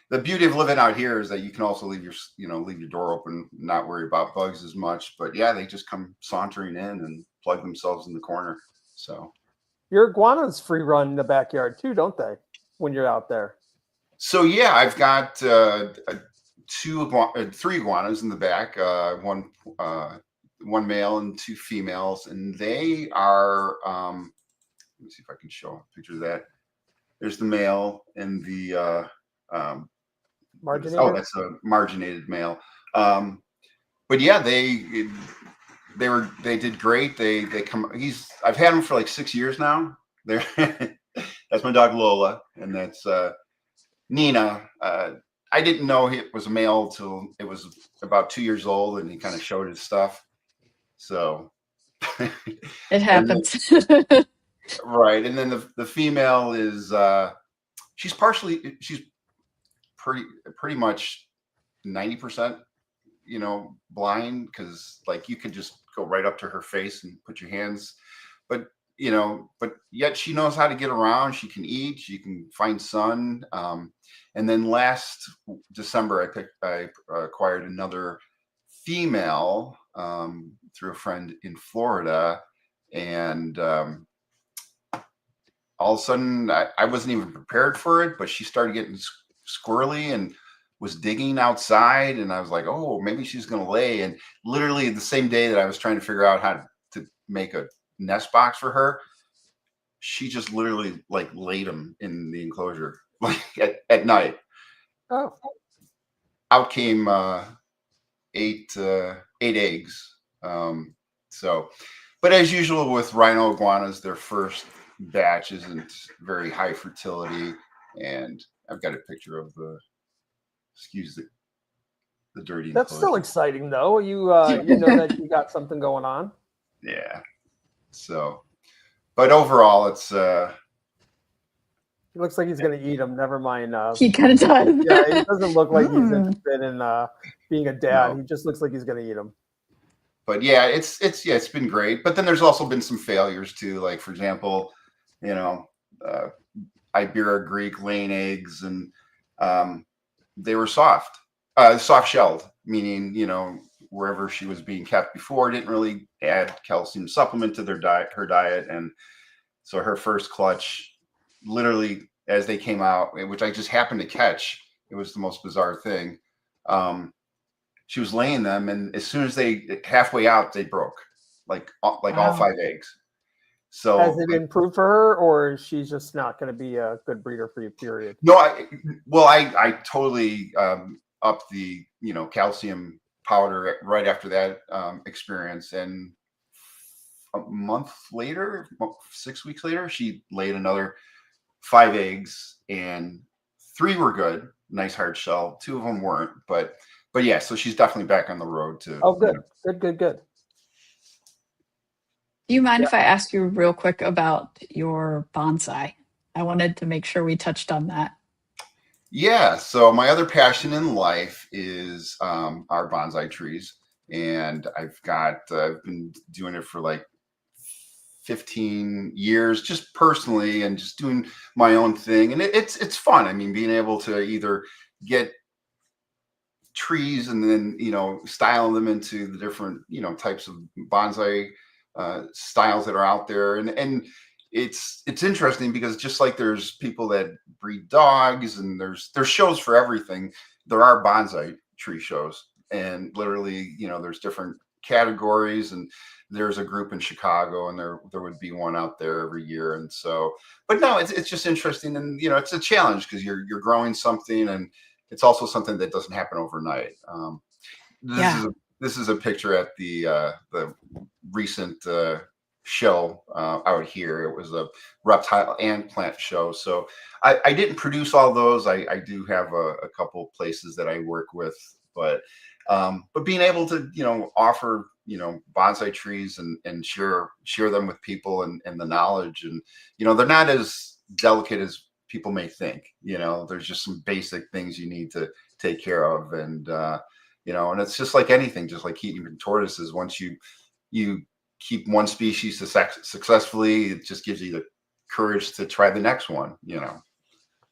the beauty of living out here is that you can also leave your door open, not worry about bugs as much. But yeah, they just come sauntering in and plug themselves in the corner. So your iguanas free run in the backyard too, don't they? When you're out there. So yeah, I've got three iguanas in the back, one male and two females, and they are. Let me see if I can show a picture of that. There's the male and the marginated. Oh, that's a marginated male. But yeah, they did great. They come. I've had them for like 6 years now. They're that's my dog Lola, and that's Nina. I didn't know it was a male till it was about 2 years old, and he kind of showed his stuff. So it happens. Right, and then the female is she's pretty much 90% blind, because like you could just go right up to her face and put your hands, but yet she knows how to get around. She can eat, she can find sun. And then last December I acquired another female through a friend in Florida, and all of a sudden I wasn't even prepared for it, but she started getting squirrely and was digging outside, and I was like, oh, maybe she's going to lay. And literally the same day that I was trying to figure out how to make a nest box for her, she just literally like laid them in the enclosure like at night. Oh, out came 8 eggs. So, but as usual with rhino iguanas, their first batch isn't very high fertility, and I've got a picture of excuse the dirty. That's still exciting though. You know that you got something going on. Yeah. So, but overall, it's He looks like he's going to eat them. Never mind. He kind of does. Yeah, he doesn't look like he's interested in being a dad. No. He just looks like he's going to eat them. But yeah, it's been great. But then there's also been some failures too. Like for example, Iberia Greek laying eggs, and they were soft shelled, meaning wherever she was being kept before didn't really add calcium supplement to her diet, and so her first clutch, literally as they came out, which I just happened to catch, it was the most bizarre thing. She was laying them, and as soon as halfway out, they broke, like wow. All 5 eggs. So has it improved for her, or is she just not going to be a good breeder for you? Period. No, I totally upped the calcium powder right after that experience, and a month later, 6 weeks later, she laid another 5 eggs, and 3 were good, nice hard shell. 2 of them weren't, but yeah, so she's definitely back on the road to. Oh, good, good. Do you mind Yeah. if I ask you real quick about your bonsai? I wanted to make sure we touched on that. Yeah. So my other passion in life is our bonsai trees, and I've been doing it for like 15 years, just personally, and just doing my own thing, and it's fun. I mean, being able to either get trees and then style them into the different types of bonsai styles that are out there, and it's interesting because just like there's people that breed dogs, and there's shows for everything, there are bonsai tree shows, and literally there's different categories, and there's a group in Chicago, and there would be one out there every year. And so, but no, it's just interesting, and it's a challenge because you're growing something, and it's also something that doesn't happen overnight. This is a picture at the recent show out here. It was a reptile and plant show. So I didn't produce all those. I do have a couple places that I work with, but being able to offer bonsai trees and share them with people, and the knowledge, and they're not as delicate as people may think. There's just some basic things you need to take care of, and and it's just like anything, just like keeping tortoises. Once you keep one species successfully, it just gives you the courage to try the next one.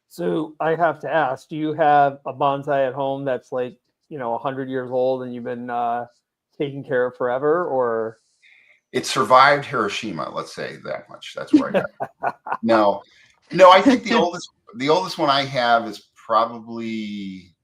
So I have to ask, do you have a bonsai at home that's like 100 years old and you've been taking care of forever, or? It survived Hiroshima, let's say that much. That's where I got it. No, I think the oldest one I have is probably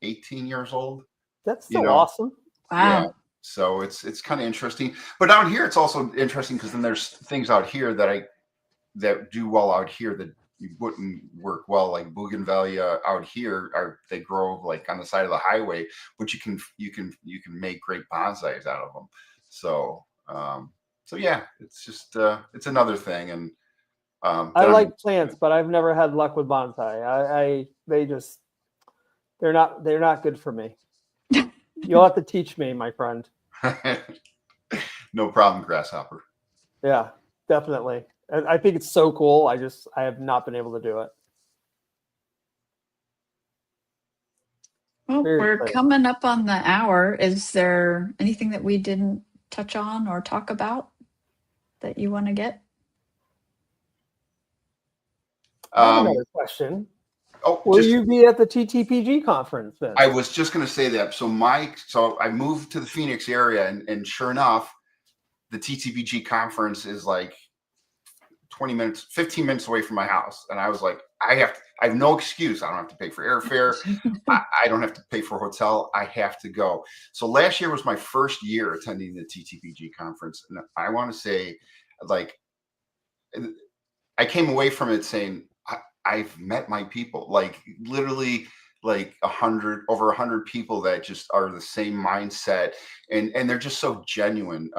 18 years old. That's still awesome. Wow. Yeah. So it's kind of interesting. But out here, it's also interesting because then there's things out here that do well out here that you wouldn't work well, like bougainvillea out here they grow like on the side of the highway, but you can make great bonsais out of them. So yeah, it's just it's another thing. And I like plants, but I've never had luck with bonsai. They're not good for me. You'll have to teach me, my friend. No problem, grasshopper. Yeah, definitely. I think it's so cool. I have not been able to do it. Well, we're coming up on the hour. Is there anything that we didn't touch on or talk about that you want to get? I have another question. Oh, will you be at the TTPG conference then? I was just going to say that. So I moved to the Phoenix area, and sure enough, the TTPG conference is like 15 minutes away from my house. And I was like, I have no excuse. I don't have to pay for airfare. I don't have to pay for a hotel. I have to go. So last year was my first year attending the TTPG conference. And I want to say, like, I came away from it saying, I've met my people, like literally like over 100 people that just are the same mindset, and they're just so genuine.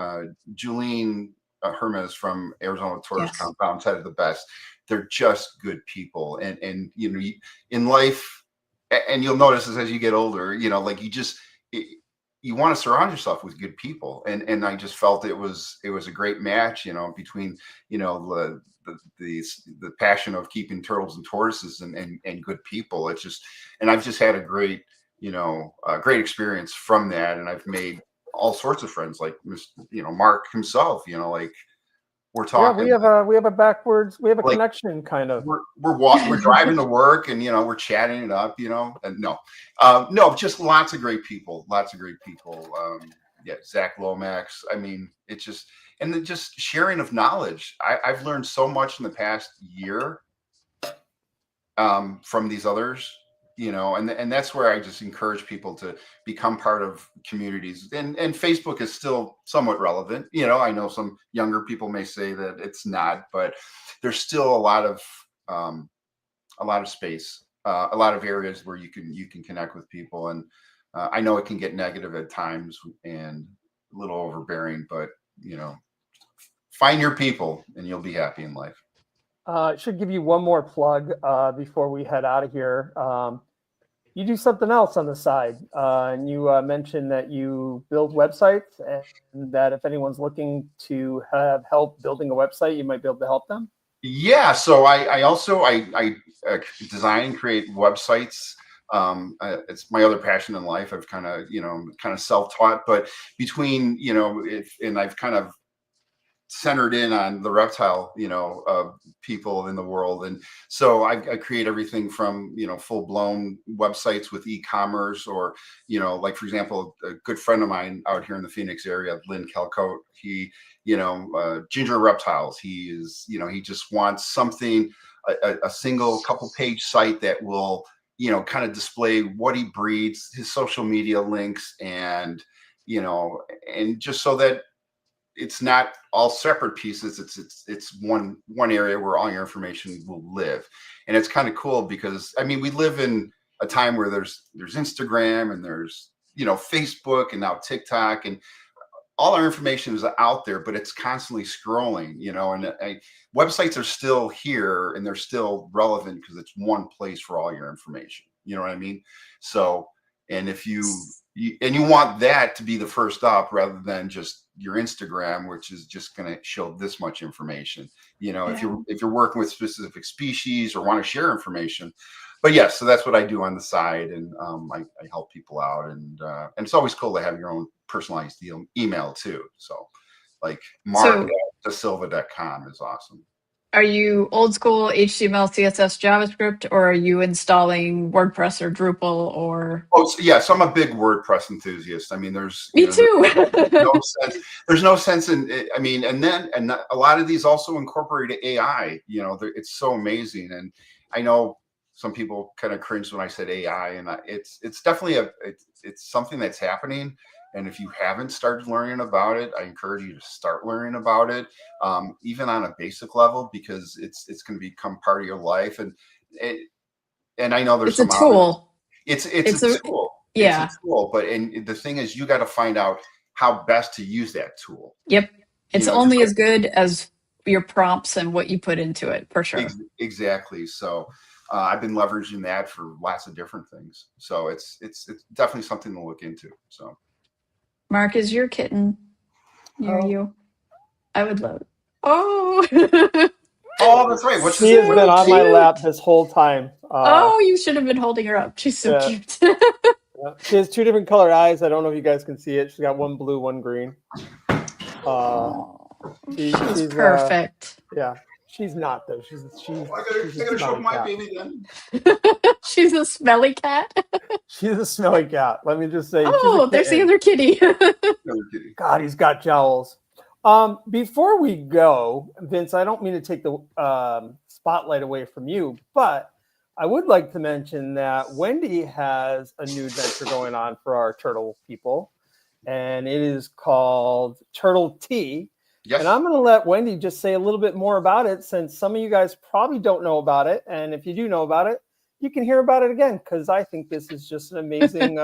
Julene Hermes from Arizona Tortoise Compound said it the best. They're just good people. And in life, and you'll notice this as you get older, like you want to surround yourself with good people. And I just felt it was a great match, between, the passion of keeping turtles and tortoises and good people. And I've just had a great, great experience from that. And I've made all sorts of friends, like, Mark himself, like we're talking. Yeah, we have a connection kind of. We're driving to work, and, we're chatting it up, and no, just lots of great people. Yeah, Zach Lomax. I mean, it's just, and then just sharing of knowledge. I've learned so much in the past year from these others, and that's where I just encourage people to become part of communities. And Facebook is still somewhat relevant. I know some younger people may say that it's not, but there's still a lot of space, a lot of areas where you can connect with people. And I know it can get negative at times and a little overbearing, but find your people and you'll be happy in life. Should give you one more plug before we head out of here. You do something else on the side, and you mentioned that you build websites, and that if anyone's looking to have help building a website, you might be able to help them. Yeah, so I also design and create websites. It's my other passion in life. I've kind of self-taught, but between and I've kind of centered in on the reptile people in the world, and so I create everything from full-blown websites with e-commerce, or like, for example, a good friend of mine out here in the Phoenix area, Lynn Calcote, he Ginger Reptiles, he just wants something, a single couple page site that will kind of display what he breeds, his social media links, and and just so that it's not all separate pieces. It's one area where all your information will live. And it's kind of cool because, I mean, we live in a time where there's Instagram, and there's Facebook, and now TikTok, and all our information is out there, but it's constantly scrolling, and websites are still here, and they're still relevant because it's one place for all your information. You know what I mean? So, and if you want that to be the first up, rather than just your Instagram, which is just going to show this much information. If you're working with specific species or want to share information. But yes, so that's what I do on the side, and I help people out, and it's always cool to have your own personalized email too. So, like mark@dasilva.com is awesome. Are you old school HTML, CSS, JavaScript, or are you installing WordPress or Drupal or? Oh, so, yeah. So I'm a big WordPress enthusiast. I mean, there's Me too. There's no sense in it. I mean, and a lot of these also incorporate AI. It's so amazing. And I know some people kind of cringe when I said AI, and it's definitely it's something that's happening. And if you haven't started learning about it, I encourage you to start learning about it, even on a basic level, because it's going to become part of your life. And I know there's it's a tool. It's a tool. Yeah. It's a tool. But the thing is, you got to find out how best to use that tool. Yep. It's only as good as your prompts and what you put into it, for sure. Exactly. So I've been leveraging that for lots of different things. So it's definitely something to look into. So. Mark, is your kitten near you? I would love it. Oh. Oh, that's right. She has been on my lap this whole time. You should have been holding her up. She's so cute. She has two different colored eyes. I don't know if you guys can see it. She's got one blue, one green. She's perfect. Yeah. She's not though. She's I gotta show my baby then. She's a smelly cat. She's a smelly cat. Let me just say. There's the other kitty. God, he's got jowls. Before we go, Vince, I don't mean to take the spotlight away from you, but I would like to mention that Wendy has a new adventure going on for our turtle people, and it is called Turtle Tea. Yes. And I'm going to let Wendy just say a little bit more about it, since some of you guys probably don't know about it. And if you do know about it, you can hear about it again, because I think this is just an amazing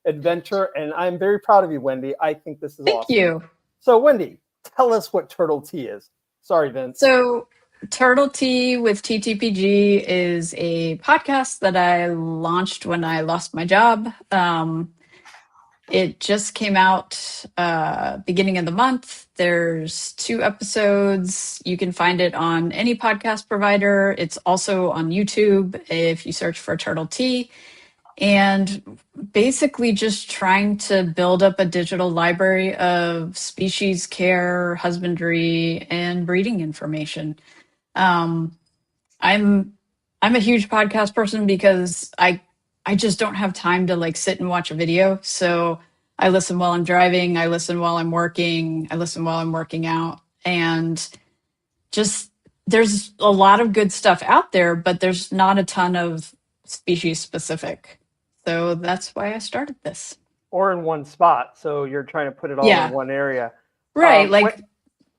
adventure. And I'm very proud of you, Wendy. I think this is awesome. Thank you. So, Wendy, tell us what Turtle Tea is. Sorry, Vince. So, Turtle Tea with TTPG is a podcast that I launched when I lost my job. It just came out beginning of the month. There's 2 episodes. You can find it on any podcast provider. It's also on YouTube if you search for Turtle Tea. And basically just trying to build up a digital library of species care, husbandry, and breeding information. I'm a huge podcast person because I just don't have time to sit and watch a video. So I listen while I'm driving, I listen while I'm working, I listen while I'm working out. And just there's a lot of good stuff out there, but there's not a ton of species specific. So that's why I started this. Or in one spot. So you're trying to put it all in one area. Right.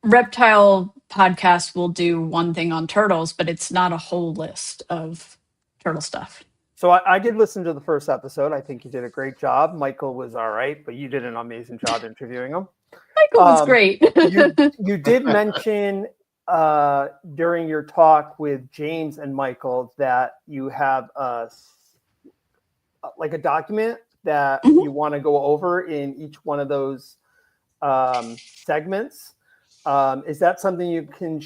Reptile podcast will do one thing on turtles, but it's not a whole list of turtle stuff. So I did listen to the first episode. I think you did a great job. Michael was all right, but you did an amazing job interviewing him. Michael was great. You did mention during your talk with James and Michael that you have like a document that you want to go over in each one of those segments. Is that something you can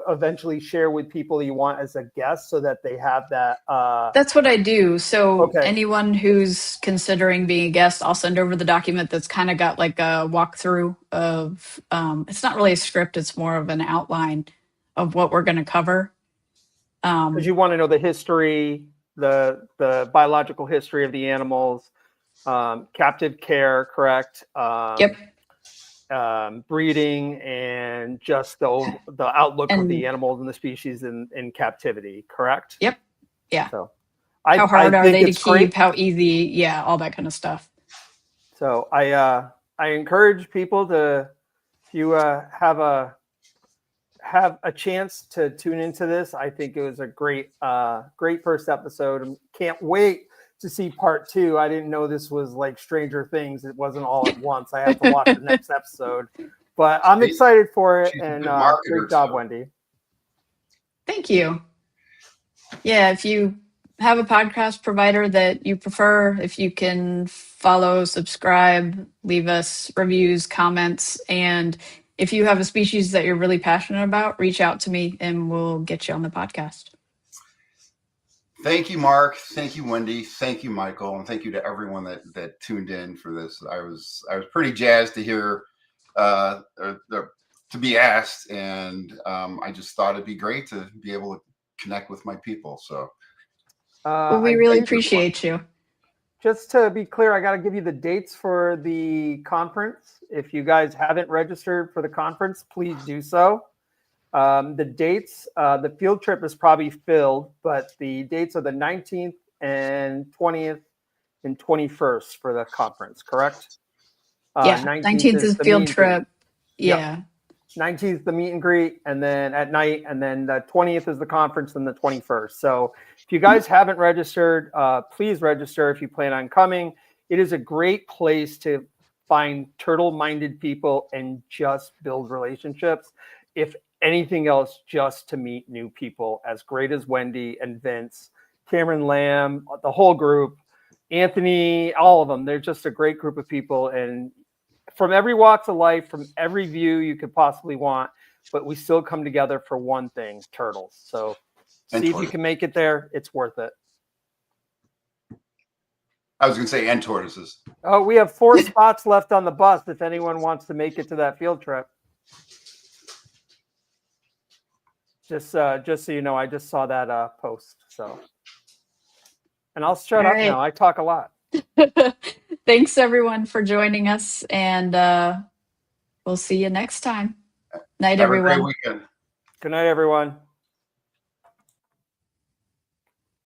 eventually share with people you want as a guest so that they have that? That's what I do. So Okay. anyone who's considering being a guest, I'll send over the document that's kind of got like a walkthrough of, it's not really a script, it's more of an outline of what we're going to cover. Because you want to know the history, the biological history of the animals, captive care, correct? Yep. Breeding and just the outlook of the animals and the species in captivity, correct? Yep. Yeah. So how hard I are think they to it's keep? great. How easy? Yeah, all that kind of stuff. So I encourage people to, if you have a chance to tune into this, I think it was a great first episode. Can't wait to see part 2. I didn't know this was like Stranger Things. It wasn't all at once. I have to watch the next episode, but I'm excited for it. And great job, Wendy. Thank you. Yeah, if you have a podcast provider that you prefer, if you can follow, subscribe, leave us reviews, comments, and if you have a species that you're really passionate about, reach out to me and we'll get you on the podcast. Thank you, Mark. Thank you, Wendy. Thank you, Michael, and thank you to everyone that tuned in for this. I was pretty jazzed to hear to be asked, and I just thought it'd be great to be able to connect with my people. So, well, we really appreciate you. Just to be clear, I got to give you the dates for the conference. If you guys haven't registered for the conference, please do so. The dates, the field trip is probably filled, but the dates are the 19th and 20th and 21st for the conference, correct? Yeah, 19th is field trip. Yeah. 19th, the meet and greet, and then at night, and then the 20th is the conference, and the 21st. So if you guys haven't registered, please register if you plan on coming. It is a great place to find turtle-minded people and just build relationships. If anything else, just to meet new people as great as Wendy and Vince, Cameron Lamb, the whole group, Anthony, all of them. They're just a great group of people, and from every walks of life, from every view you could possibly want, but we still come together for one thing, turtles. So see if you can make it there. It's worth it. I was going to say, and tortoises. Oh, we have 4 spots left on the bus if anyone wants to make it to that field trip. Just so you know, I just saw that post. So, and I'll shut up now. I talk a lot. Thanks everyone for joining us, and we'll see you next time. Night, everyone. Have a great weekend. Good night, everyone.